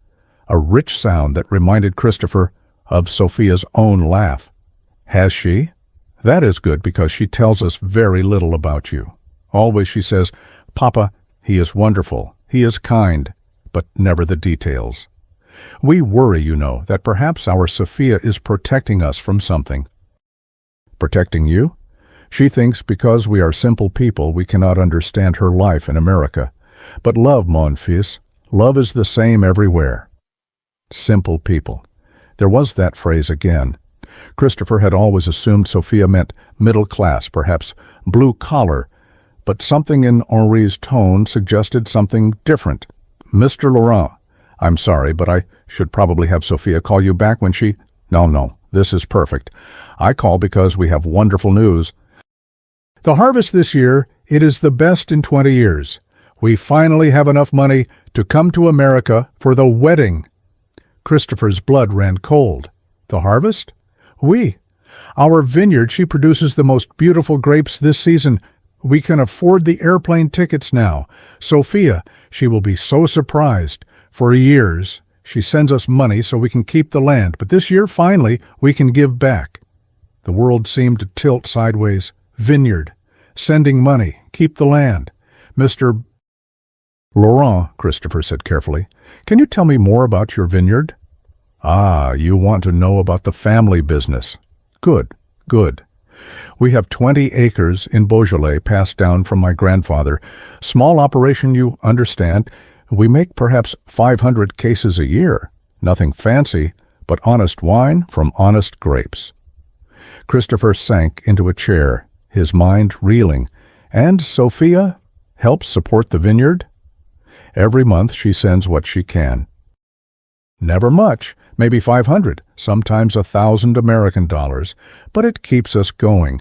a rich sound that reminded Christopher of Sophia's own laugh. "Has she? That is good because she tells us very little about you. Always she says, 'Papa, he is wonderful, he is kind,' but never the details. We worry, you know, that perhaps our Sophia is protecting us from something." "Protecting you?" "She thinks because we are simple people we cannot understand her life in America. But love, mon fils, love is the same everywhere." Simple people. There was that phrase again. Christopher had always assumed Sophia meant middle class, perhaps blue collar, but something in Henri's tone suggested something different. "Mr. Laurent, I'm sorry, but I should probably have Sophia call you back when she—" No, this is perfect. I call because we have wonderful news. The harvest this year, it is the best in 20 years. We finally have enough money to come to America for the wedding." Christopher's blood ran cold. "The harvest?" "Oui. Our vineyard, she produces the most beautiful grapes this season. We can afford the airplane tickets now. Sophia, she will be so surprised. For years, she sends us money so we can keep the land, but this year, finally, we can give back." The world seemed to tilt sideways. Vineyard, sending money, keep the land. "Mr. Laurent," Christopher said carefully, "can you tell me more about your vineyard?" "Ah, you want to know about the family business. Good. We have 20 acres in Beaujolais passed down from my grandfather. Small operation, you understand. We make perhaps 500 cases a year. Nothing fancy, but honest wine from honest grapes." Christopher sank into a chair, his mind reeling. "And Sophia helps support the vineyard?" "Every month she sends what she can." "Never much, maybe 500, sometimes 1,000 American dollars, but it keeps us going.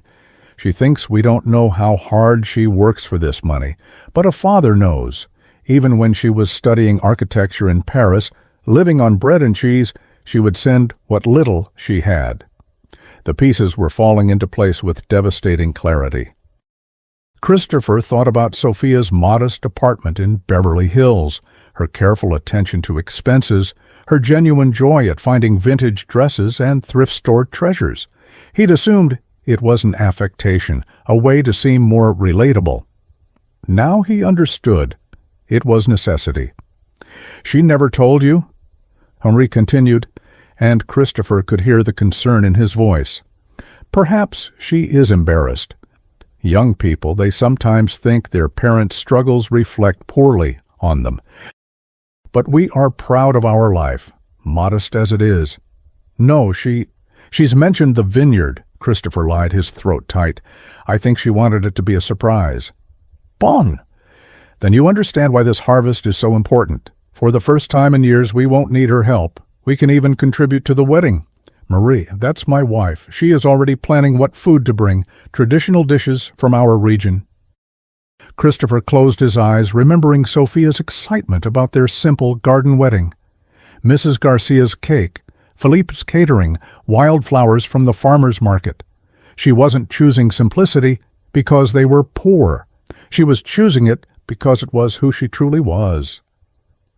She thinks we don't know how hard she works for this money, but a father knows. Even when she was studying architecture in Paris, living on bread and cheese, she would send what little she had." The pieces were falling into place with devastating clarity. Christopher thought about Sophia's modest apartment in Beverly Hills, her careful attention to expenses, her genuine joy at finding vintage dresses and thrift store treasures. He'd assumed it was an affectation, a way to seem more relatable. Now he understood. It was necessity. "She never told you?" Henri continued, and Christopher could hear the concern in his voice. "Perhaps she is embarrassed. Young people, they sometimes think their parents' struggles reflect poorly on them. But we are proud of our life, modest as it is." "No, she's mentioned the vineyard," Christopher lied, his throat tight. "I think she wanted it to be a surprise." "Bon! Then you understand why this harvest is so important. For the first time in years, we won't need her help. We can even contribute to the wedding. Marie, that's my wife. She is already planning what food to bring, traditional dishes from our region." Christopher closed his eyes, remembering Sophia's excitement about their simple garden wedding. Mrs. Garcia's cake, Philippe's catering, wildflowers from the farmer's market. She wasn't choosing simplicity because they were poor. She was choosing it because it was who she truly was.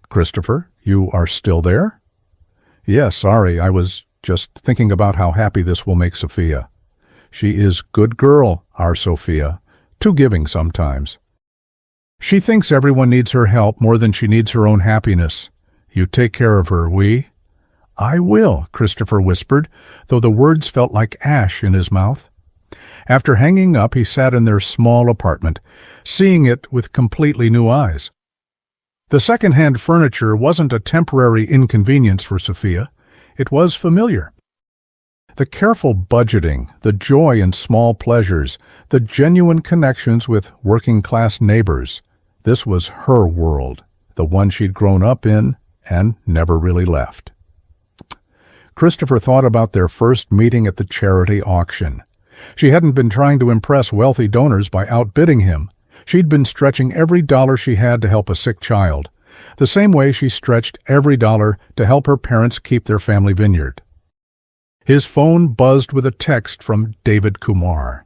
"Christopher, you are still there?" "Yes, sorry, I was just thinking about how happy this will make Sophia. She is good girl, our Sophia, too giving sometimes. She thinks everyone needs her help more than she needs her own happiness. You take care of her, oui?" "I will," Christopher whispered, though the words felt like ash in his mouth. After hanging up, he sat in their small apartment, seeing it with completely new eyes. The second-hand furniture wasn't a temporary inconvenience for Sophia. It was familiar. The careful budgeting, the joy in small pleasures, the genuine connections with working-class neighbors. This was her world, the one she'd grown up in and never really left. Christopher thought about their first meeting at the charity auction. She hadn't been trying to impress wealthy donors by outbidding him. She'd been stretching every dollar she had to help a sick child, the same way she stretched every dollar to help her parents keep their family vineyard. His phone buzzed with a text from David Kumar.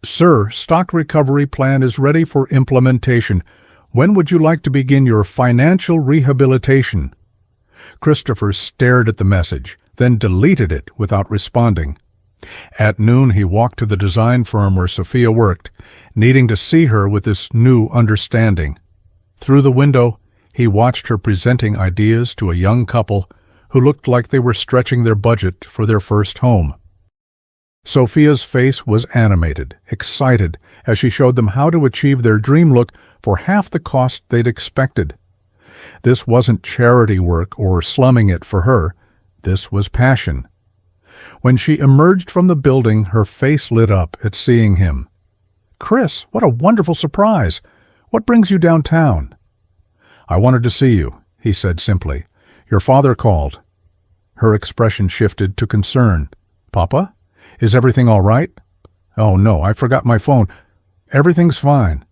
"Sir, stock recovery plan is ready for implementation. When would you like to begin your financial rehabilitation?" Christopher stared at the message, then deleted it without responding. At noon, he walked to the design firm where Sophia worked, needing to see her with this new understanding. Through the window, he watched her presenting ideas to a young couple who looked like they were stretching their budget for their first home. Sophia's face was animated, excited, as she showed them how to achieve their dream look for half the cost they'd expected. This wasn't charity work or slumming it for her. This was passion. When she emerged from the building, her face lit up at seeing him. "Chris, what a wonderful surprise! What brings you downtown?" "I wanted to see you," he said simply. "Your father called." Her expression shifted to concern. "Papa? Is everything all right?" "Oh, no, I forgot my phone. Everything's fine."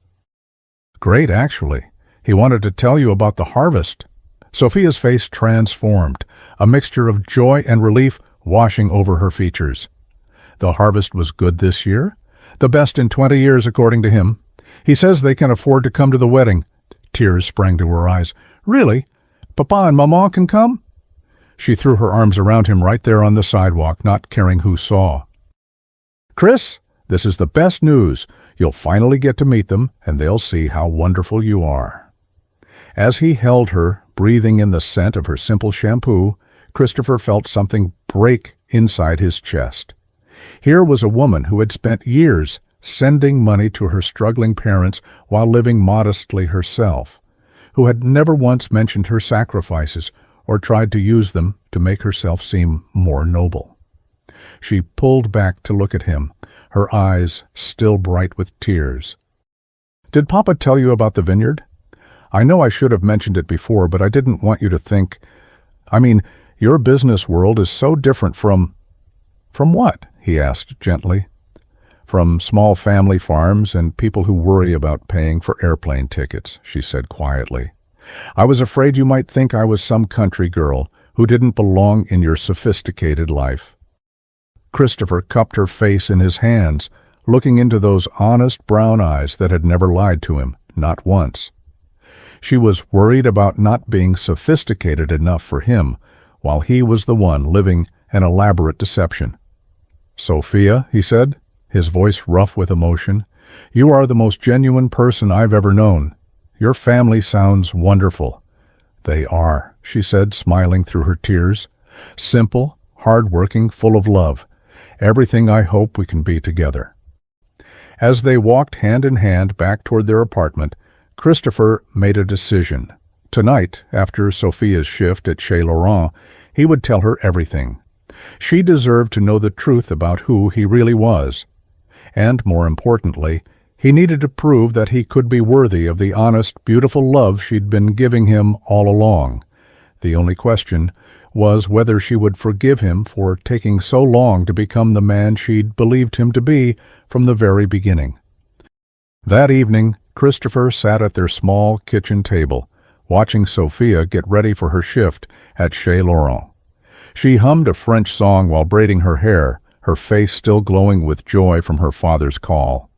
"Great, actually. He wanted to tell you about the harvest." Sophia's face transformed, a mixture of joy and relief washing over her features. The harvest was good this year, the best in 20 years according to him. He says they can afford to come to the wedding. Tears sprang to her eyes. "Really? Papa and Mama can come?" She threw her arms around him right there on the sidewalk, not caring who saw. "Chris, this is the best news. You'll finally get to meet them, and they'll see how wonderful you are." As he held her, breathing in the scent of her simple shampoo, Christopher felt something break inside his chest. Here was a woman who had spent years sending money to her struggling parents while living modestly herself, who had never once mentioned her sacrifices or tried to use them to make herself seem more noble. She pulled back to look at him, her eyes still bright with tears. "Did Papa tell you about the vineyard? I know I should have mentioned it before, but I didn't want you to think... your business world is so different from..." "From what?" he asked gently. "From small family farms and people who worry about paying for airplane tickets," she said quietly. "I was afraid you might think I was some country girl who didn't belong in your sophisticated life." Christopher cupped her face in his hands, looking into those honest brown eyes that had never lied to him, not once. She was worried about not being sophisticated enough for him, while he was the one living an elaborate deception. "Sophia," he said, his voice rough with emotion, "you are the most genuine person I've ever known. Your family sounds wonderful." "They are," she said, smiling through her tears. "Simple, hard-working, full of love. Everything I hope we can be together." As they walked hand in hand back toward their apartment, Christopher made a decision. Tonight, after Sophia's shift at Chez Laurent, he would tell her everything. She deserved to know the truth about who he really was. And, more importantly, he needed to prove that he could be worthy of the honest, beautiful love she'd been giving him all along. The only question was whether she would forgive him for taking so long to become the man she'd believed him to be from the very beginning. That evening, Christopher sat at their small kitchen table, watching Sophia get ready for her shift at Chez Laurent. She hummed a French song while braiding her hair, her face still glowing with joy from her father's call.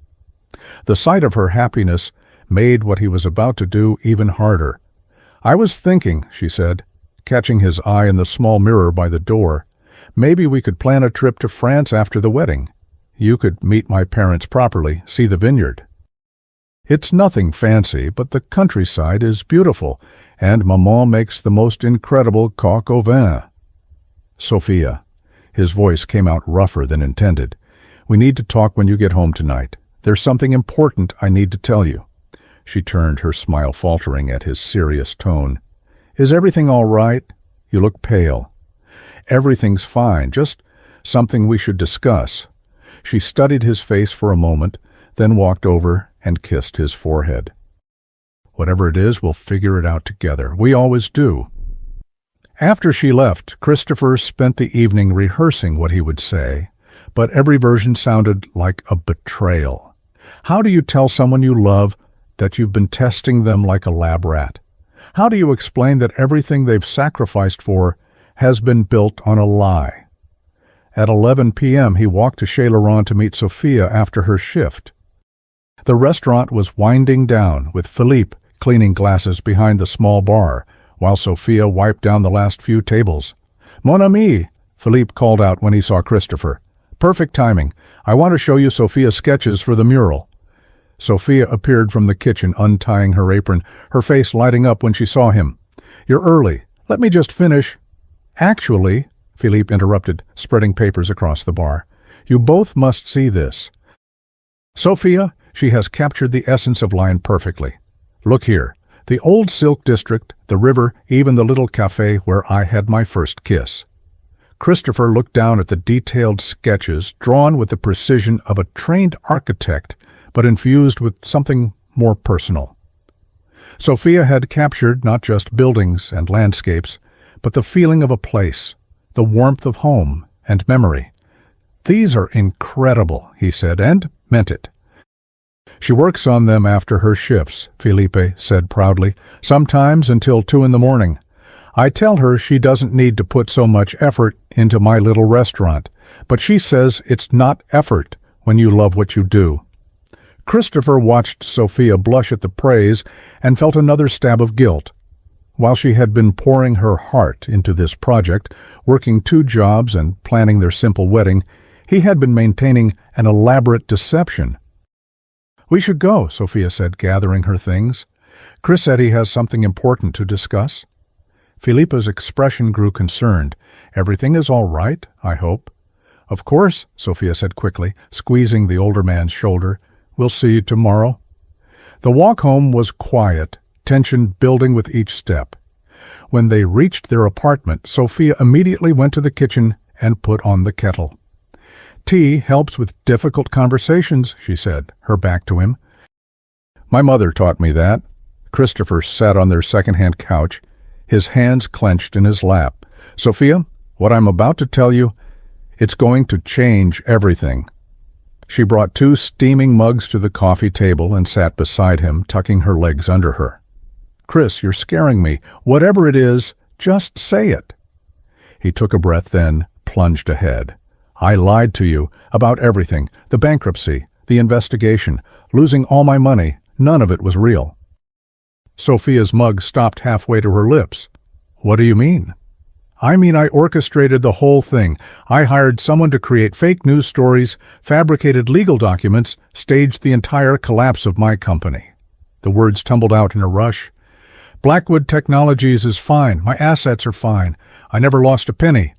The sight of her happiness made what he was about to do even harder. "I was thinking," she said, catching his eye in the small mirror by the door, "maybe we could plan a trip to France after the wedding. You could meet my parents properly, see the vineyard. It's nothing fancy, but the countryside is beautiful, and Maman makes the most incredible coq au vin." Sophia. His voice came out rougher than intended. We need to talk when you get home tonight. There's something important I need to tell you. She turned, her smile faltering at his serious tone. Is everything all right? You look pale. Everything's fine, just something we should discuss. She studied his face for a moment, then walked over and kissed his forehead. Whatever it is, we'll figure it out together. We always do. After she left, Christopher spent the evening rehearsing what he would say, but every version sounded like a betrayal. How do you tell someone you love that you've been testing them like a lab rat? How do you explain that everything they've sacrificed for has been built on a lie? At 11 p.m., he walked to Chez Laurent to meet Sophia after her shift. The restaurant was winding down, with Philippe cleaning glasses behind the small bar, while Sophia wiped down the last few tables. Mon ami, Philippe called out when he saw Christopher. Perfect timing. I want to show you Sophia's sketches for the mural. Sophia appeared from the kitchen, untying her apron, her face lighting up when she saw him. You're early. Let me just finish. Actually, Philippe interrupted, spreading papers across the bar. You both must see this. Sophia, she has captured the essence of line perfectly. Look here. The old silk district, the river, even the little cafe where I had my first kiss. Christopher looked down at the detailed sketches, drawn with the precision of a trained architect, but infused with something more personal. Sophia had captured not just buildings and landscapes, but the feeling of a place, the warmth of home and memory. These are incredible, he said, and meant it. She works on them after her shifts, Felipe said proudly, sometimes until 2 in the morning. I tell her she doesn't need to put so much effort into my little restaurant, but she says it's not effort when you love what you do. Christopher watched Sophia blush at the praise and felt another stab of guilt. While she had been pouring her heart into this project, working 2 jobs and planning their simple wedding, he had been maintaining an elaborate deception. We should go, Sophia said, gathering her things. Chris said he has something important to discuss. Felipe's expression grew concerned. Everything is all right, I hope. Of course, Sophia said quickly, squeezing the older man's shoulder. We'll see you tomorrow. The walk home was quiet, tension building with each step. When they reached their apartment, Sophia immediately went to the kitchen and put on the kettle. Tea helps with difficult conversations, she said, her back to him. My mother taught me that. Christopher sat on their second-hand couch, his hands clenched in his lap. Sophia, what I'm about to tell you, it's going to change everything. She brought 2 steaming mugs to the coffee table and sat beside him, tucking her legs under her. Chris, you're scaring me. Whatever it is, just say it. He took a breath, then plunged ahead. I lied to you about everything, the bankruptcy, the investigation, losing all my money. None of it was real. Sophia's mug stopped halfway to her lips. What do you mean? I mean I orchestrated the whole thing. I hired someone to create fake news stories, fabricated legal documents, staged the entire collapse of my company. The words tumbled out in a rush. Blackwood Technologies is fine. My assets are fine. I never lost a penny.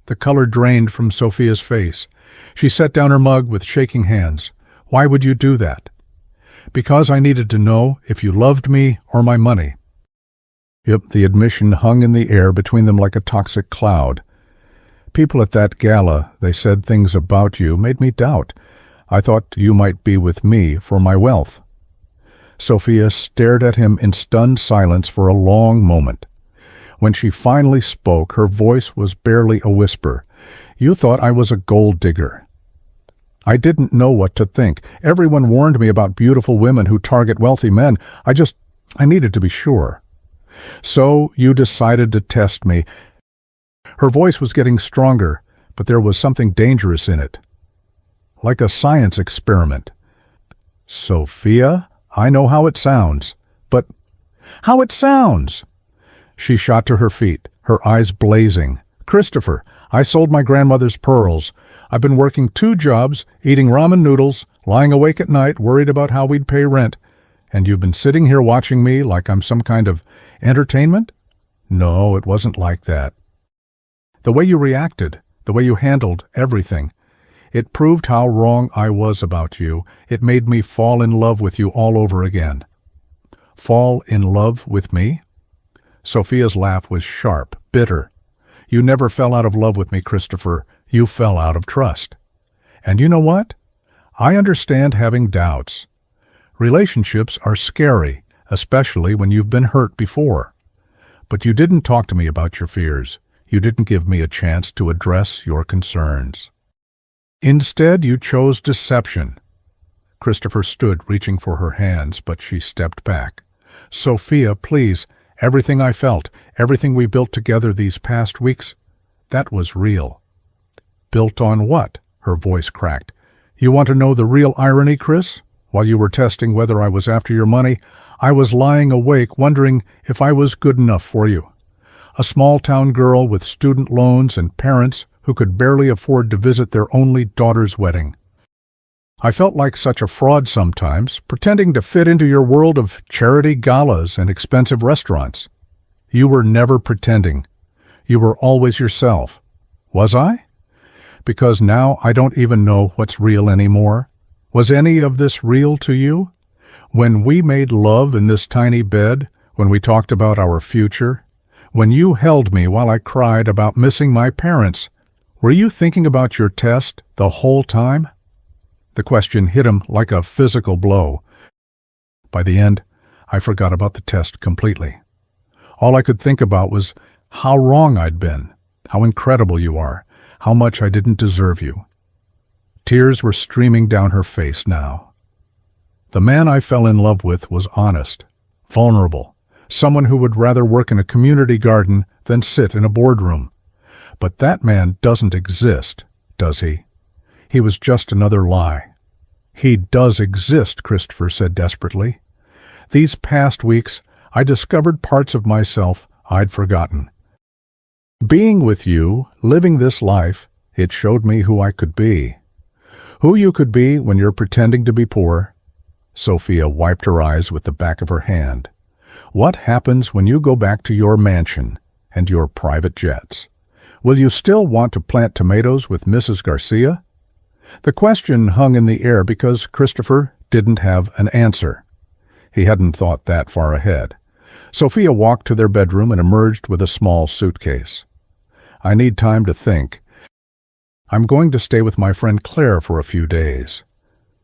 The color drained from Sophia's face. She set down her mug with shaking hands. Why would you do that? Because I needed to know if you loved me or my money. Yep, the admission hung in the air between them like a toxic cloud. People at that gala, they said things about you, made me doubt. I thought you might be with me for my wealth. Sophia stared at him in stunned silence for a long moment. When she finally spoke, her voice was barely a whisper. You thought I was a gold digger. I didn't know what to think. Everyone warned me about beautiful women who target wealthy men. I needed to be sure. So you decided to test me. Her voice was getting stronger, but there was something dangerous in it. Like a science experiment. Sophia, I know how it sounds. But how it sounds! She shot to her feet, her eyes blazing. Christopher, I sold my grandmother's pearls. I've been working 2 jobs, eating ramen noodles, lying awake at night, worried about how we'd pay rent. And you've been sitting here watching me like I'm some kind of entertainment? No, it wasn't like that. The way you reacted, the way you handled everything. It proved how wrong I was about you. It made me fall in love with you all over again." "Fall in love with me?" Sophia's laugh was sharp, bitter. "You never fell out of love with me, Christopher. You fell out of trust. And you know what? I understand having doubts. Relationships are scary, especially when you've been hurt before. But you didn't talk to me about your fears. You didn't give me a chance to address your concerns. Instead, you chose deception." Christopher stood, reaching for her hands, but she stepped back. "Sophia, please, everything I felt, everything we built together these past weeks, that was real." "Built on what?" Her voice cracked. "You want to know the real irony, Chris? While you were testing whether I was after your money, I was lying awake wondering if I was good enough for you. A small-town girl with student loans and parents who could barely afford to visit their only daughter's wedding. I felt like such a fraud sometimes, pretending to fit into your world of charity galas and expensive restaurants. You were never pretending. You were always yourself. Was I? Because now I don't even know what's real anymore. Was any of this real to you? When we made love in this tiny bed, when we talked about our future, when you held me while I cried about missing my parents, were you thinking about your test the whole time?" The question hit him like a physical blow. By the end, I forgot about the test completely. All I could think about was how wrong I'd been, how incredible you are, how much I didn't deserve you. Tears were streaming down her face now. The man I fell in love with was honest, vulnerable, someone who would rather work in a community garden than sit in a boardroom. But that man doesn't exist, does he? He was just another lie. "He does exist," Christopher said desperately. "These past weeks, I discovered parts of myself I'd forgotten. Being with you, living this life, it showed me who I could be. Who you could be when you're pretending to be poor." Sophia wiped her eyes with the back of her hand. "What happens when you go back to your mansion and your private jets? Will you still want to plant tomatoes with Mrs. Garcia?" The question hung in the air because Christopher didn't have an answer. He hadn't thought that far ahead. Sophia walked to their bedroom and emerged with a small suitcase. "I need time to think. I'm going to stay with my friend Claire for a few days."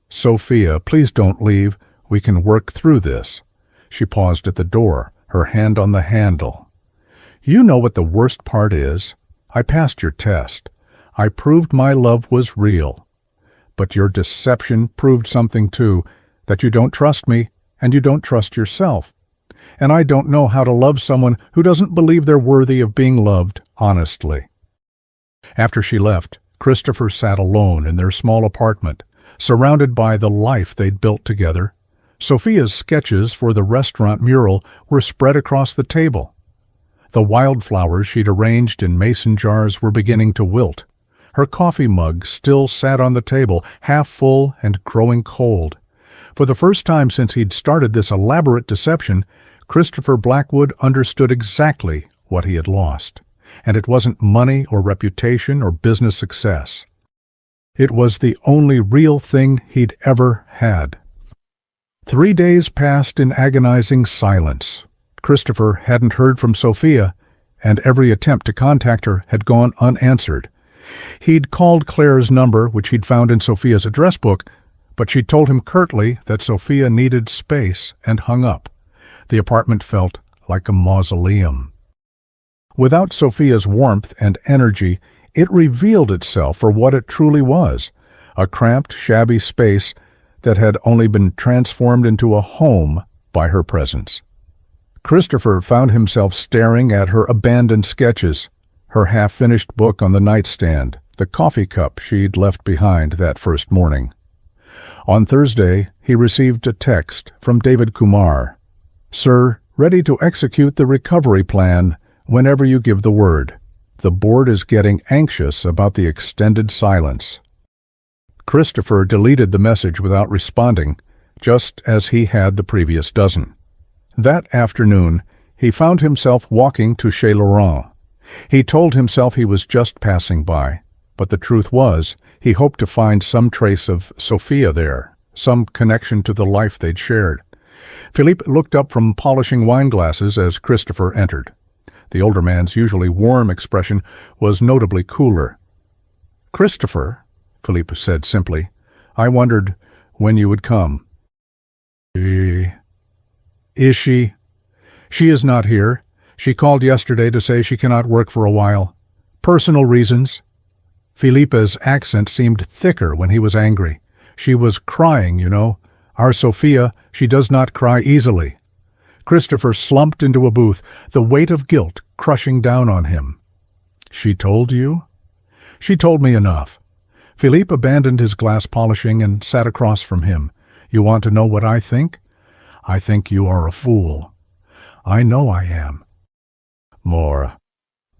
"Sophia, please don't leave. We can work through this." She paused at the door, her hand on the handle. "You know what the worst part is? I passed your test. I proved my love was real. But your deception proved something too, that you don't trust me and you don't trust yourself. And I don't know how to love someone who doesn't believe they're worthy of being loved honestly." After she left, Christopher sat alone in their small apartment, surrounded by the life they'd built together. Sophia's sketches for the restaurant mural were spread across the table. The wildflowers she'd arranged in mason jars were beginning to wilt. Her coffee mug still sat on the table, half full and growing cold. For the first time since he'd started this elaborate deception, Christopher Blackwood understood exactly what he had lost. And it wasn't money or reputation or business success. It was the only real thing he'd ever had. 3 days passed in agonizing silence. Christopher hadn't heard from Sophia, and every attempt to contact her had gone unanswered. He'd called Claire's number, which he'd found in Sophia's address book, but she told him curtly that Sophia needed space and hung up. The apartment felt like a mausoleum. Without Sophia's warmth and energy, it revealed itself for what it truly was, a cramped, shabby space that had only been transformed into a home by her presence. Christopher found himself staring at her abandoned sketches, her half-finished book on the nightstand, the coffee cup she'd left behind that first morning. On Thursday, he received a text from David Kumar. "Sir, ready to execute the recovery plan whenever you give the word. The board is getting anxious about the extended silence." Christopher deleted the message without responding, just as he had the previous dozen. That afternoon, he found himself walking to Chez Laurent. He told himself he was just passing by, but the truth was, he hoped to find some trace of Sophia there, some connection to the life they'd shared. Philippe looked up from polishing wine glasses as Christopher entered. The older man's usually warm expression was notably cooler. "Christopher," Philippe said simply, "I wondered when you would come." Is she? "She is not here. She called yesterday to say she cannot work for a while. Personal reasons." Philippe's accent seemed thicker when he was angry. "She was crying, you know. Our Sophia, she does not cry easily." Christopher slumped into a booth, the weight of guilt crushing down on him. "She told you?" "She told me enough." Philippe abandoned his glass polishing and sat across from him. "You want to know what I think? I think you are a fool." "I know I am." "More."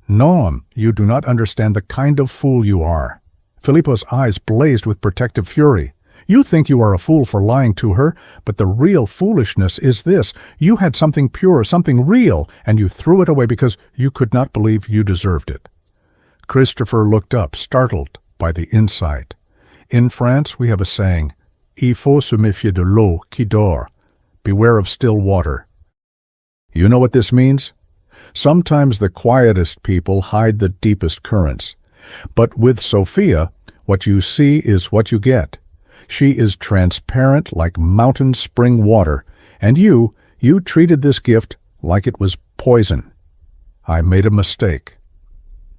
"No, you do not understand the kind of fool you are." Filippo's eyes blazed with protective fury. "You think you are a fool for lying to her, but the real foolishness is this. You had something pure, something real, and you threw it away because you could not believe you deserved it." Christopher looked up, startled by the insight. In France, we have a saying, "Il faut se méfier de l'eau qui dort." Beware of still water. You know what this means? Sometimes the quietest people hide the deepest currents. But with Sophia, what you see is what you get. She is transparent like mountain spring water, and you treated this gift like it was poison. I made a mistake.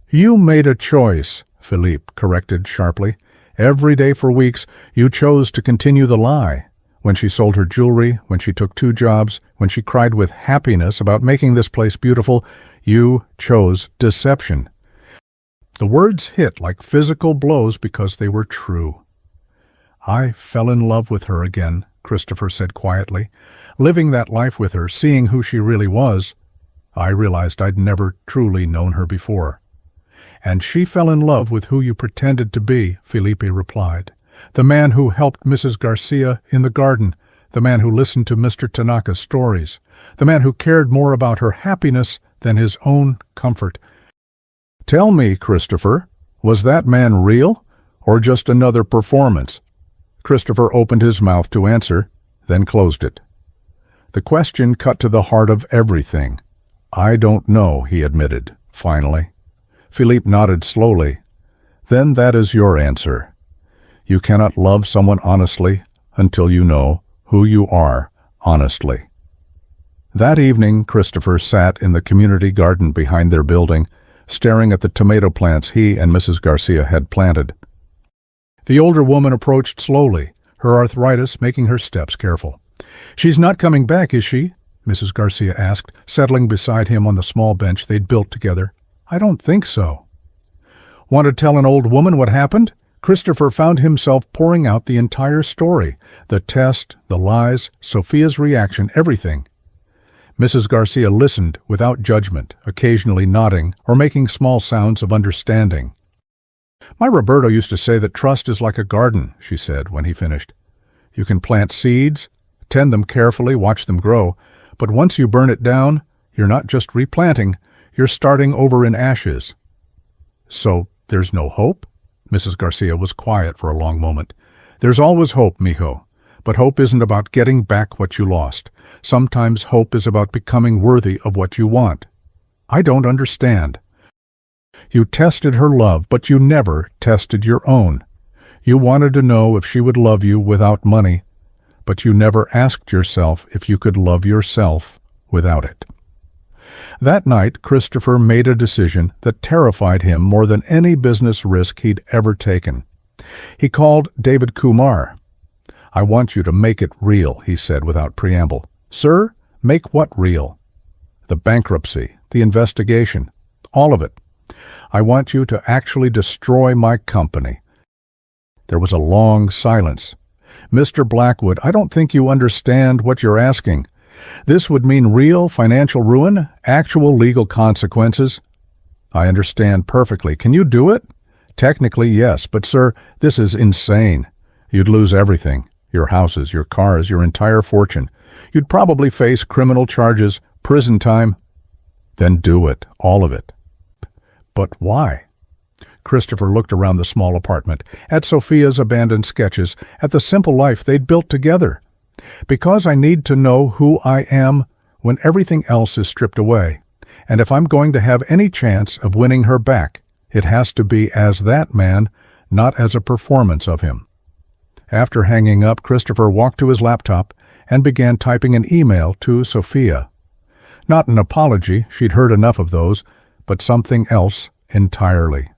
You made a choice, Philippe corrected sharply. Every day for weeks, you chose to continue the lie. When she sold her jewelry, when she took 2 jobs, when she cried with happiness about making this place beautiful, you chose deception. The words hit like physical blows because they were true. "I fell in love with her again," Christopher said quietly. "Living that life with her, seeing who she really was, I realized I'd never truly known her before." "And she fell in love with who you pretended to be," Felipe replied. "The man who helped Mrs. Garcia in the garden, the man who listened to Mr. Tanaka's stories, the man who cared more about her happiness than his own comfort. Tell me, Christopher, was that man real or just another performance?" Christopher opened his mouth to answer, then closed it. The question cut to the heart of everything. "I don't know," he admitted, finally. Philippe nodded slowly. "Then that is your answer. You cannot love someone honestly until you know who you are honestly." That evening, Christopher sat in the community garden behind their building, staring at the tomato plants he and Mrs. Garcia had planted. The older woman approached slowly, her arthritis making her steps careful. "She's not coming back, is she?" Mrs. Garcia asked, settling beside him on the small bench they'd built together. "I don't think so." "Want to tell an old woman what happened?" Christopher found himself pouring out the entire story, the test, the lies, Sophia's reaction, everything. Mrs. Garcia listened without judgment, occasionally nodding or making small sounds of understanding. "My Roberto used to say that trust is like a garden," she said when he finished. "You can plant seeds, tend them carefully, watch them grow, but once you burn it down, you're not just replanting, you're starting over in ashes." "So there's no hope?" Mrs. Garcia was quiet for a long moment. "There's always hope, mijo. But hope isn't about getting back what you lost. Sometimes hope is about becoming worthy of what you want." "I don't understand." "You tested her love, but you never tested your own. You wanted to know if she would love you without money, but you never asked yourself if you could love yourself without it." That night, Christopher made a decision that terrified him more than any business risk he'd ever taken. He called David Kumar. "I want you to make it real," he said without preamble. "Sir, make what real?" "The bankruptcy, the investigation, all of it. I want you to actually destroy my company." There was a long silence. "Mr. Blackwood, I don't think you understand what you're asking. This would mean real financial ruin, actual legal consequences." "I understand perfectly. Can you do it?" "Technically, yes, but sir, this is insane. You'd lose everything. Your houses, your cars, your entire fortune. You'd probably face criminal charges, prison time." "Then do it, all of it." But why? Christopher looked around the small apartment, at Sophia's abandoned sketches, at the simple life they'd built together. Because I need to know who I am when everything else is stripped away. And if I'm going to have any chance of winning her back, it has to be as that man, not as a performance of him. After hanging up, Christopher walked to his laptop and began typing an email to Sophia. Not an apology, she'd heard enough of those, but something else entirely.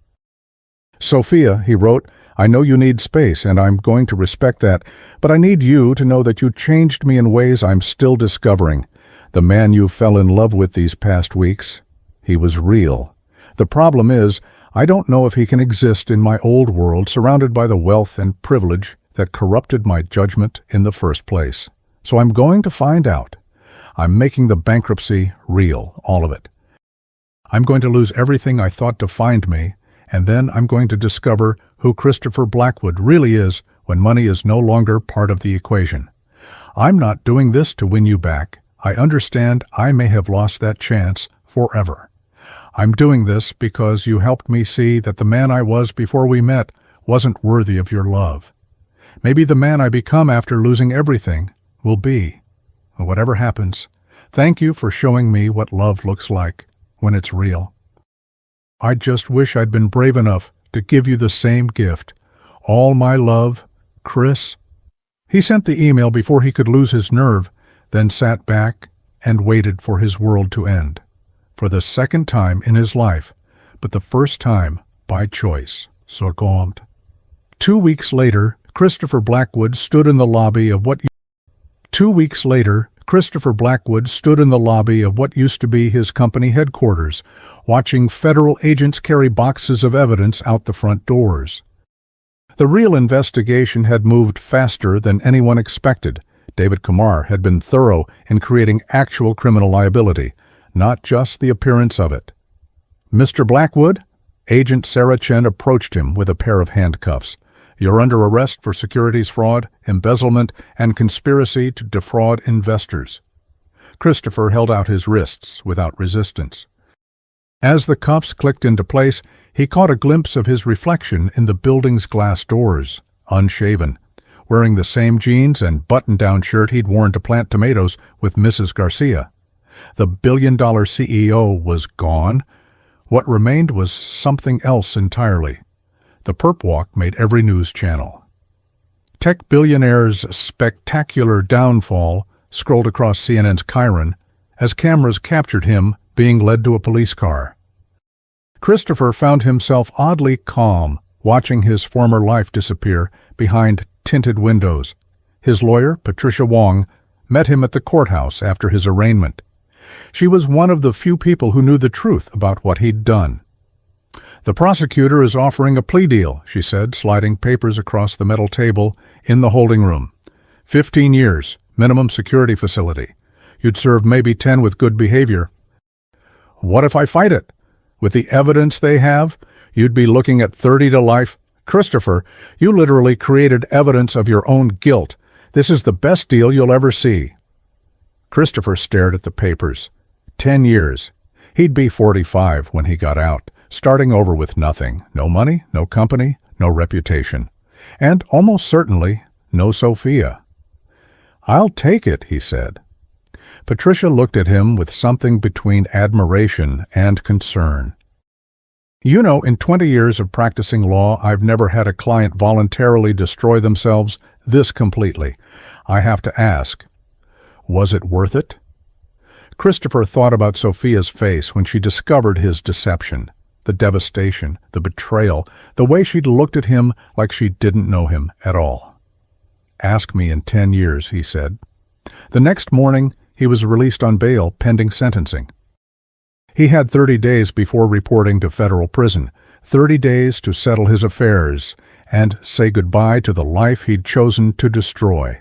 Sophia, he wrote, I know you need space, and I'm going to respect that, but I need you to know that you changed me in ways I'm still discovering. The man you fell in love with these past weeks, he was real. The problem is, I don't know if he can exist in my old world surrounded by the wealth and privilege that corrupted my judgment in the first place. So I'm going to find out. I'm making the bankruptcy real, all of it. I'm going to lose everything I thought defined me, and then I'm going to discover who Christopher Blackwood really is when money is no longer part of the equation. I'm not doing this to win you back. I understand I may have lost that chance forever. I'm doing this because you helped me see that the man I was before we met wasn't worthy of your love. Maybe the man I become after losing everything will be. Whatever happens, thank you for showing me what love looks like when it's real. I just wish I'd been brave enough to give you the same gift. All my love, Chris. He sent the email before he could lose his nerve, then sat back and waited for his world to end. For the second time in his life, but the first time by choice. Sorgomd. 2 weeks later, Christopher Blackwood stood in the lobby of what used to be his company headquarters, watching federal agents carry boxes of evidence out the front doors. The real investigation had moved faster than anyone expected. David Kumar had been thorough in creating actual criminal liability, not just the appearance of it. Mr. Blackwood? Agent Sarah Chen approached him with a pair of handcuffs. You're under arrest for securities fraud, embezzlement, and conspiracy to defraud investors. Christopher held out his wrists without resistance. As the cuffs clicked into place, he caught a glimpse of his reflection in the building's glass doors, unshaven, wearing the same jeans and button-down shirt he'd worn to plant tomatoes with Mrs. Garcia. The billion-dollar CEO was gone. What remained was something else entirely. The perp walk made every news channel. Tech billionaire's spectacular downfall scrolled across CNN's Chiron as cameras captured him being led to a police car. Christopher found himself oddly calm, watching his former life disappear behind tinted windows. His lawyer, Patricia Wong, met him at the courthouse after his arraignment. She was one of the few people who knew the truth about what he'd done. The prosecutor is offering a plea deal, she said, sliding papers across the metal table in the holding room. 15 years, minimum security facility. You'd serve maybe 10 with good behavior. What if I fight it? With the evidence they have, you'd be looking at 30 to life. Christopher, you literally created evidence of your own guilt. This is the best deal you'll ever see. Christopher stared at the papers. 10 years. He'd be 45 when he got out, starting over with nothing. No money, no company, no reputation. And almost certainly, no Sophia. I'll take it, he said. Patricia looked at him with something between admiration and concern. You know, in 20 years of practicing law, I've never had a client voluntarily destroy themselves this completely. I have to ask, was it worth it? Christopher thought about Sophia's face when she discovered his deception, the devastation, the betrayal, the way she'd looked at him like she didn't know him at all. Ask me in 10 years, he said. The next morning, he was released on bail pending sentencing. He had 30 days before reporting to federal prison, 30 days to settle his affairs and say goodbye to the life he'd chosen to destroy.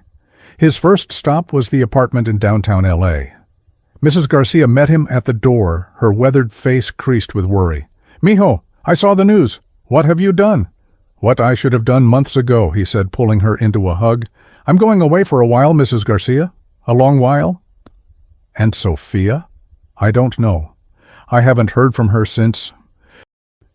His first stop was the apartment in downtown L.A. Mrs. Garcia met him at the door, her weathered face creased with worry. "Mijo, I saw the news. What have you done?" "What I should have done months ago," he said, pulling her into a hug. "I'm going away for a while, Mrs. Garcia. A long while." "And Sophia?" "I don't know. I haven't heard from her since."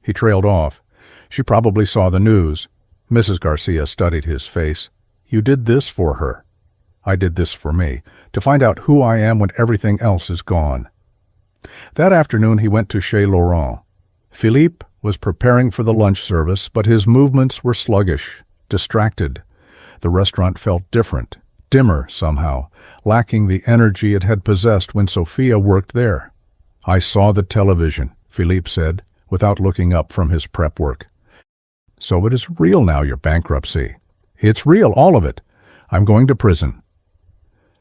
He trailed off. She probably saw the news. Mrs. Garcia studied his face. You did this for her. I did this for me, to find out who I am when everything else is gone. That afternoon he went to Chez Laurent. Philippe was preparing for the lunch service, but his movements were sluggish, distracted. The restaurant felt different, dimmer somehow, lacking the energy it had possessed when Sophia worked there. I saw the television, Philippe said, without looking up from his prep work. So it is real now, your bankruptcy. It's real, all of it. I'm going to prison.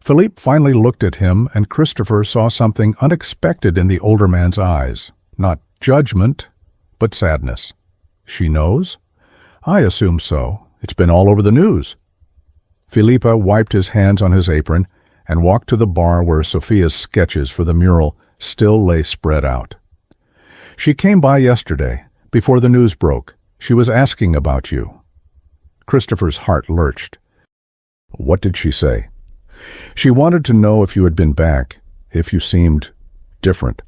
Philippe finally looked at him, and Christopher saw something unexpected in the older man's eyes. Not judgment, but sadness. She knows? I assume so. It's been all over the news. Philippa wiped his hands on his apron and walked to the bar where Sophia's sketches for the mural still lay spread out. She came by yesterday, before the news broke. She was asking about you. Christopher's heart lurched. What did she say? She wanted to know if you had been back, if you seemed different.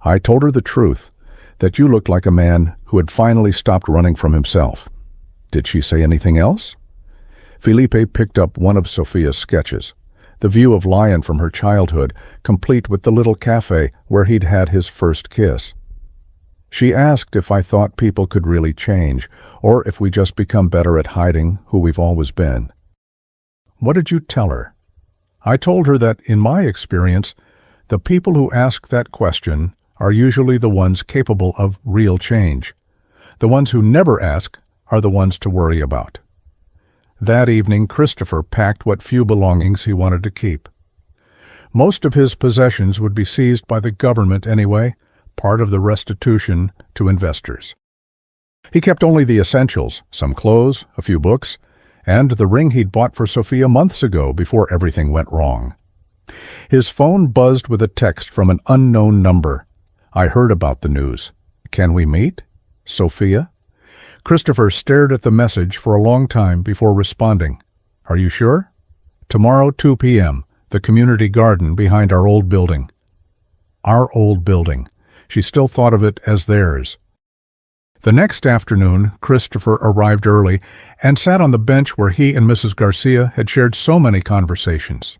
I told her the truth, that you looked like a man who had finally stopped running from himself. Did she say anything else? Felipe picked up one of Sophia's sketches, the view of Lion from her childhood, complete with the little cafe where he'd had his first kiss. She asked if I thought people could really change, or if we just become better at hiding who we've always been. What did you tell her? I told her that, in my experience, the people who ask that question are usually the ones capable of real change. The ones who never ask are the ones to worry about. That evening, Christopher packed what few belongings he wanted to keep. Most of his possessions would be seized by the government anyway, part of the restitution to investors. He kept only the essentials, some clothes, a few books, and the ring he'd bought for Sophia months ago before everything went wrong. His phone buzzed with a text from an unknown number. I heard about the news. Can we meet? Sophia? Christopher stared at the message for a long time before responding. Are you sure? Tomorrow, 2 p.m., the community garden behind our old building. Our old building. She still thought of it as theirs. The next afternoon, Christopher arrived early and sat on the bench where he and Mrs. Garcia had shared so many conversations.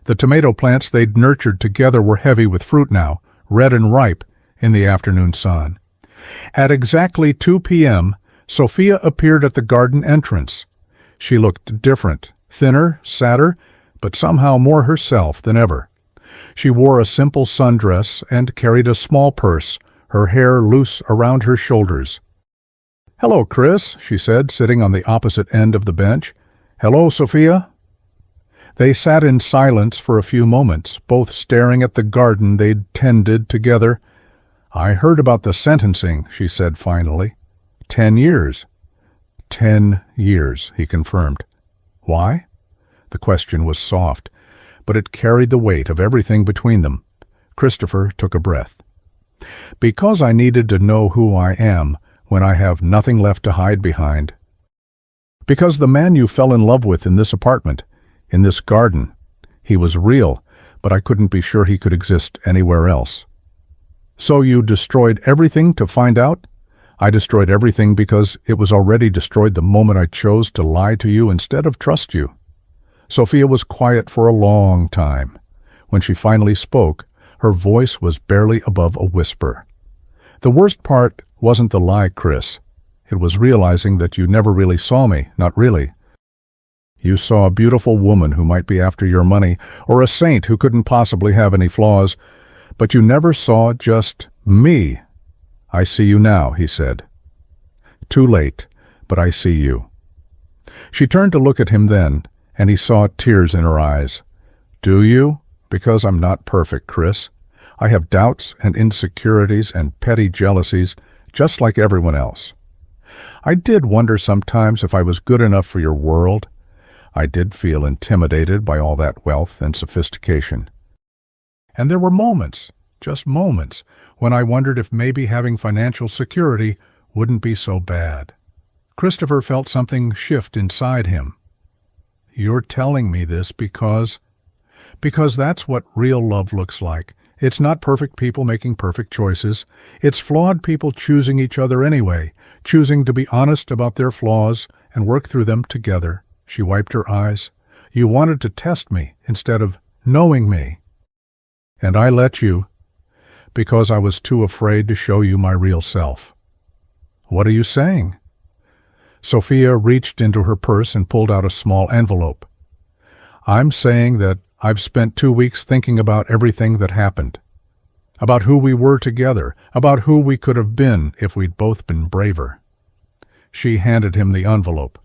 The tomato plants they'd nurtured together were heavy with fruit now, red and ripe, in the afternoon sun. At exactly 2 p.m., Sophia appeared at the garden entrance. She looked different, thinner, sadder, but somehow more herself than ever. She wore a simple sundress and carried a small purse, her hair loose around her shoulders. Hello, Chris, she said, sitting on the opposite end of the bench. Hello, Sophia. They sat in silence for a few moments, both staring at the garden they'd tended together. I heard about the sentencing, she said finally. 10 years. 10 years, he confirmed. Why? The question was soft, but it carried the weight of everything between them. Christopher took a breath. Because I needed to know who I am when I have nothing left to hide behind. Because the man you fell in love with in this apartment, in this garden, he was real, but I couldn't be sure he could exist anywhere else. So you destroyed everything to find out? I destroyed everything because it was already destroyed the moment I chose to lie to you instead of trust you. Sophia was quiet for a long time. When she finally spoke, her voice was barely above a whisper. The worst part wasn't the lie, Chris. It was realizing that you never really saw me, not really. You saw a beautiful woman who might be after your money, or a saint who couldn't possibly have any flaws, but you never saw just me. I see you now, he said. Too late, but I see you. She turned to look at him then, and he saw tears in her eyes. Do you? Because I'm not perfect, Chris. I have doubts and insecurities and petty jealousies, just like everyone else. I did wonder sometimes if I was good enough for your world. I did feel intimidated by all that wealth and sophistication. And there were moments, just moments, when I wondered if maybe having financial security wouldn't be so bad. Christopher felt something shift inside him. You're telling me this because that's what real love looks like. It's not perfect people making perfect choices. It's flawed people choosing each other anyway, choosing to be honest about their flaws and work through them together. She wiped her eyes. You wanted to test me instead of knowing me. And I let you, because I was too afraid to show you my real self. What are you saying? Sophia reached into her purse and pulled out a small envelope. I'm saying that I've spent 2 weeks thinking about everything that happened, about who we were together, about who we could have been if we'd both been braver. She handed him the envelope.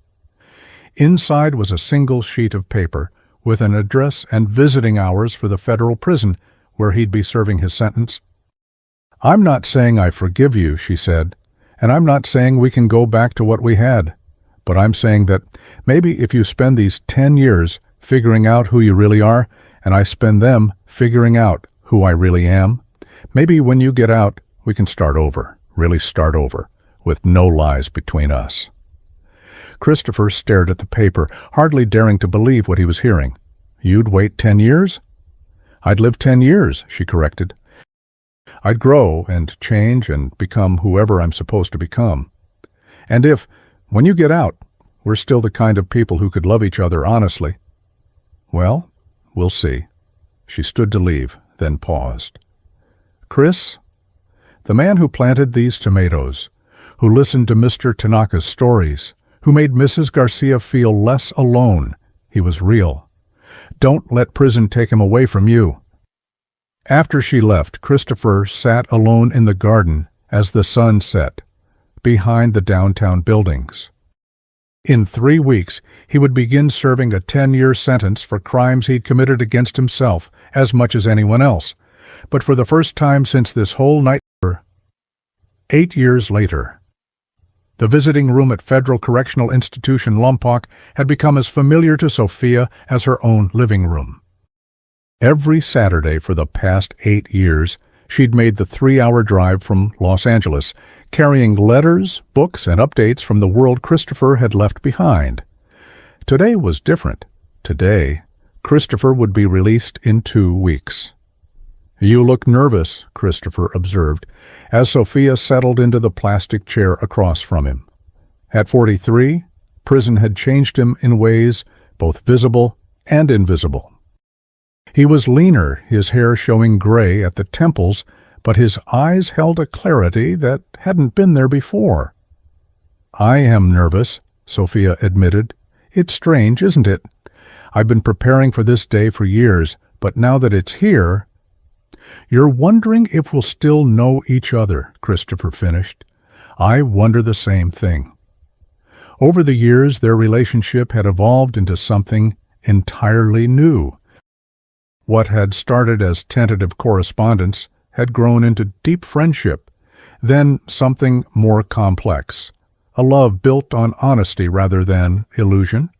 Inside was a single sheet of paper with an address and visiting hours for the federal prison where he'd be serving his sentence. I'm not saying I forgive you, she said, and I'm not saying we can go back to what we had, but I'm saying that maybe if you spend these 10 years figuring out who you really are, and I spend them figuring out who I really am, maybe when you get out, we can start over, really start over, with no lies between us. Christopher stared at the paper, hardly daring to believe what he was hearing. You'd wait 10 years? I'd live 10 years, she corrected. I'd grow and change and become whoever I'm supposed to become. And if, when you get out, we're still the kind of people who could love each other honestly, well, we'll see. She stood to leave, then paused. Chris, the man who planted these tomatoes, who listened to Mr. Tanaka's stories, who made Mrs. Garcia feel less alone, he was real. Don't let prison take him away from you. After she left, Christopher sat alone in the garden as the sun set, behind the downtown buildings. In 3 weeks, he would begin serving a 10-year sentence for crimes he'd committed against himself as much as anyone else. But for the first time since this whole nightmare, 8 years later, the visiting room at Federal Correctional Institution Lompoc had become as familiar to Sophia as her own living room. Every Saturday for the past 8 years, she'd made the 3-hour drive from Los Angeles, carrying letters, books, and updates from the world Christopher had left behind. Today was different. Today, Christopher would be released in 2 weeks. You look nervous, Christopher observed, as Sophia settled into the plastic chair across from him. At 43, prison had changed him in ways both visible and invisible. He was leaner, his hair showing gray at the temples, but his eyes held a clarity that hadn't been there before. I am nervous, Sophia admitted. It's strange, isn't it? I've been preparing for this day for years, but now that it's here... You're wondering if we'll still know each other, Christopher finished. I wonder the same thing. Over the years, their relationship had evolved into something entirely new. What had started as tentative correspondence had grown into deep friendship, then something more complex, a love built on honesty rather than illusion.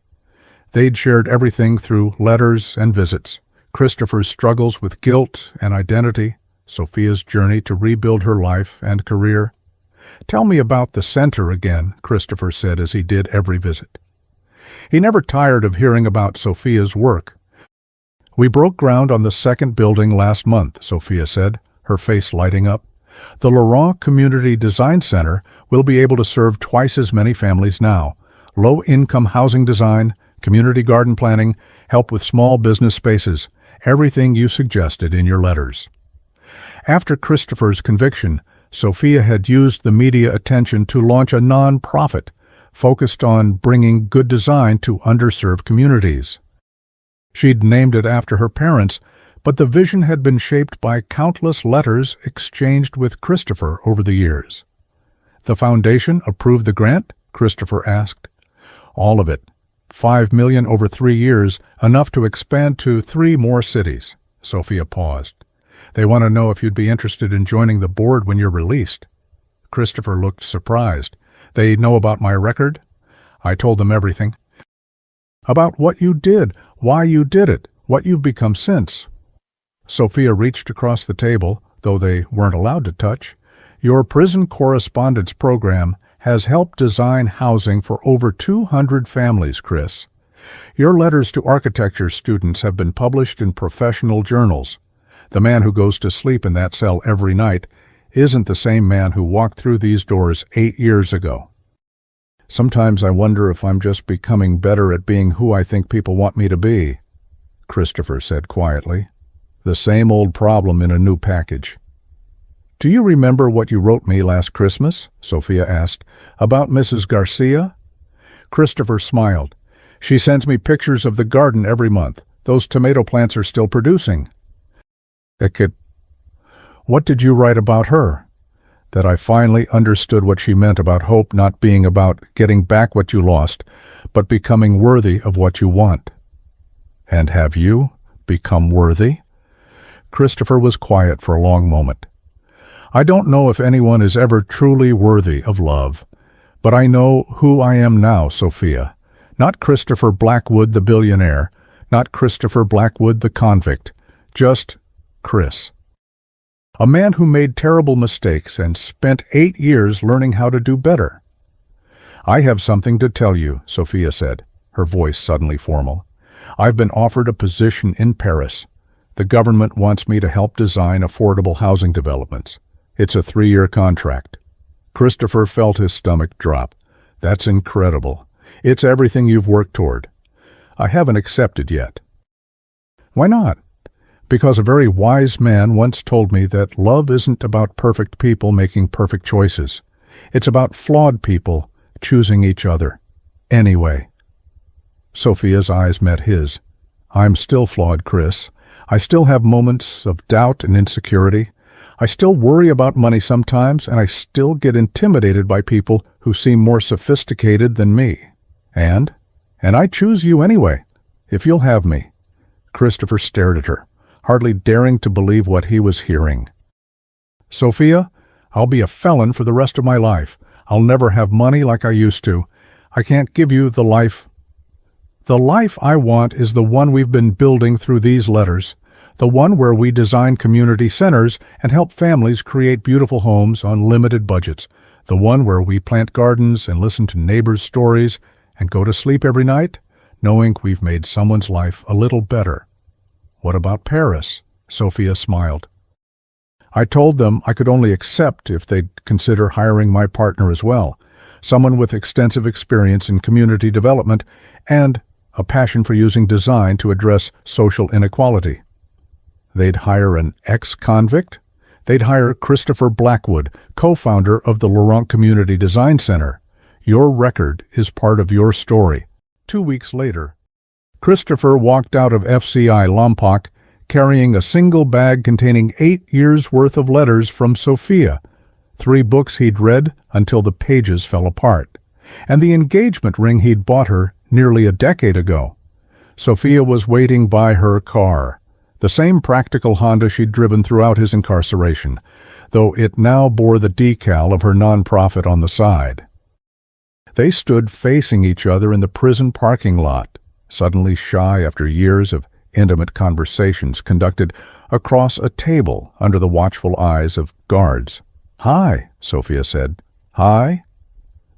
They'd shared everything through letters and visits, Christopher's struggles with guilt and identity, Sophia's journey to rebuild her life and career. Tell me about the center again, Christopher said as he did every visit. He never tired of hearing about Sophia's work. We broke ground on the second building last month, Sophia said, her face lighting up. The Laurent Community Design Center will be able to serve twice as many families now. Low-income housing design, community garden planning, help with small business spaces, everything you suggested in your letters. After Christopher's conviction, Sophia had used the media attention to launch a non-profit focused on bringing good design to underserved communities. She'd named it after her parents, but the vision had been shaped by countless letters exchanged with Christopher over the years. The foundation approved the grant? Christopher asked. All of it. $5 million over 3 years, enough to expand to 3 more cities. Sophia paused. They want to know if you'd be interested in joining the board when you're released. Christopher looked surprised. They know about my record? I told them everything. About what you did, why you did it, what you've become since. Sophia reached across the table, though they weren't allowed to touch. Your prison correspondence program has helped design housing for over 200 families, Chris. Your letters to architecture students have been published in professional journals. The man who goes to sleep in that cell every night isn't the same man who walked through these doors 8 years ago. Sometimes I wonder if I'm just becoming better at being who I think people want me to be, Christopher said quietly. The same old problem in a new package. Do you remember what you wrote me last Christmas? Sophia asked. About Mrs. Garcia? Christopher smiled. She sends me pictures of the garden every month. Those tomato plants are still producing. What did you write about her? That I finally understood what she meant about hope not being about getting back what you lost, but becoming worthy of what you want. And have you become worthy? Christopher was quiet for a long moment. I don't know if anyone is ever truly worthy of love, but I know who I am now, Sophia. Not Christopher Blackwood the billionaire, not Christopher Blackwood the convict, just Chris. A man who made terrible mistakes and spent 8 years learning how to do better. I have something to tell you, Sophia said, her voice suddenly formal. I've been offered a position in Paris. The government wants me to help design affordable housing developments. It's a 3-year contract. Christopher felt his stomach drop. That's incredible. It's everything you've worked toward. I haven't accepted yet. Why not? Because a very wise man once told me that love isn't about perfect people making perfect choices. It's about flawed people choosing each other. Anyway. Sophia's eyes met his. I'm still flawed, Chris. I still have moments of doubt and insecurity. I still worry about money sometimes, and I still get intimidated by people who seem more sophisticated than me. And I choose you anyway, if you'll have me. Christopher stared at her, hardly daring to believe what he was hearing. Sophia, I'll be a felon for the rest of my life. I'll never have money like I used to. I can't give you the life. The life I want is the one we've been building through these letters, the one where we design community centers and help families create beautiful homes on limited budgets, the one where we plant gardens and listen to neighbors' stories and go to sleep every night, knowing we've made someone's life a little better. What about Paris? Sophia smiled. I told them I could only accept if they'd consider hiring my partner as well, someone with extensive experience in community development and a passion for using design to address social inequality. They'd hire an ex-convict? They'd hire Christopher Blackwood, co-founder of the Laurent Community Design Center. Your record is part of your story. 2 weeks later, Christopher walked out of FCI Lompoc carrying a single bag containing 8 years' worth of letters from Sophia, 3 books he'd read until the pages fell apart, and the engagement ring he'd bought her nearly a decade ago. Sophia was waiting by her car, the same practical Honda she'd driven throughout his incarceration, though it now bore the decal of her nonprofit on the side. They stood facing each other in the prison parking lot, suddenly shy after years of intimate conversations conducted across a table under the watchful eyes of guards. "Hi," Sophia said. "Hi?"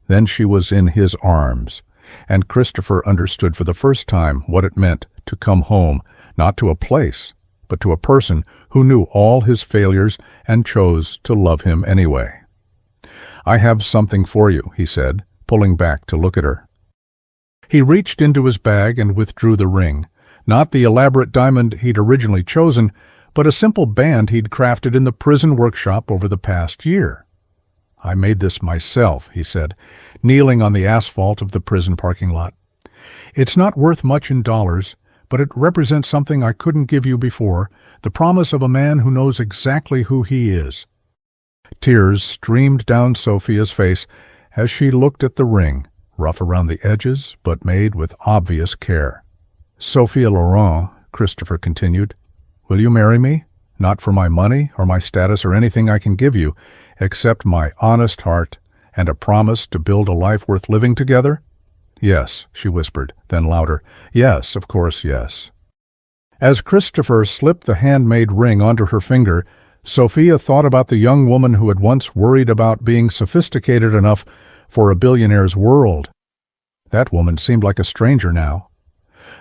Then she was in his arms, and Christopher understood for the first time what it meant to come home, not to a place, but to a person who knew all his failures and chose to love him anyway. "I have something for you," he said, pulling back to look at her. He reached into his bag and withdrew the ring, not the elaborate diamond he'd originally chosen, but a simple band he'd crafted in the prison workshop over the past year. "I made this myself," he said, kneeling on the asphalt of the prison parking lot. "It's not worth much in dollars, but it represents something I couldn't give you before, the promise of a man who knows exactly who he is." Tears streamed down Sophia's face as she looked at the ring, rough around the edges, but made with obvious care. "Sophia Laurent," Christopher continued, "will you marry me? Not for my money or my status or anything I can give you, except my honest heart and a promise to build a life worth living together?" "Yes," she whispered, then louder, "Yes, of course, yes." As Christopher slipped the handmade ring onto her finger, Sophia thought about the young woman who had once worried about being sophisticated enough for a billionaire's world. That woman seemed like a stranger now.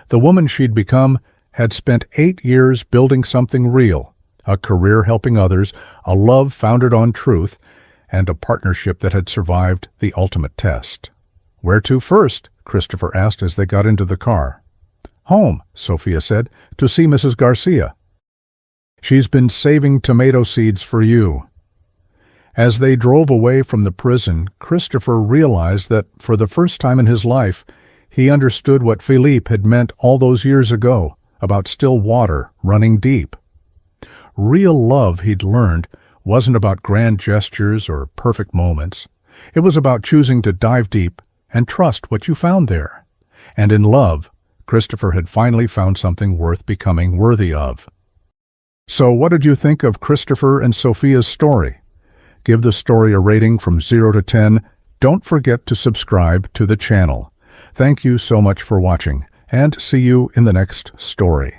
The woman she'd become had spent 8 years building something real, a career helping others, a love founded on truth, and a partnership that had survived the ultimate test. "Where to first?" Christopher asked as they got into the car. "Home," Sophia said, "to see Mrs. Garcia. She's been saving tomato seeds for you." As they drove away from the prison, Christopher realized that, for the first time in his life, he understood what Philippe had meant all those years ago about still water running deep. Real love, he'd learned, wasn't about grand gestures or perfect moments. It was about choosing to dive deep and trust what you found there. And in love, Christopher had finally found something worth becoming worthy of. So what did you think of Christopher and Sophia's story? Give the story a rating from 0 to 10. Don't forget to subscribe to the channel. Thank you so much for watching, and see you in the next story.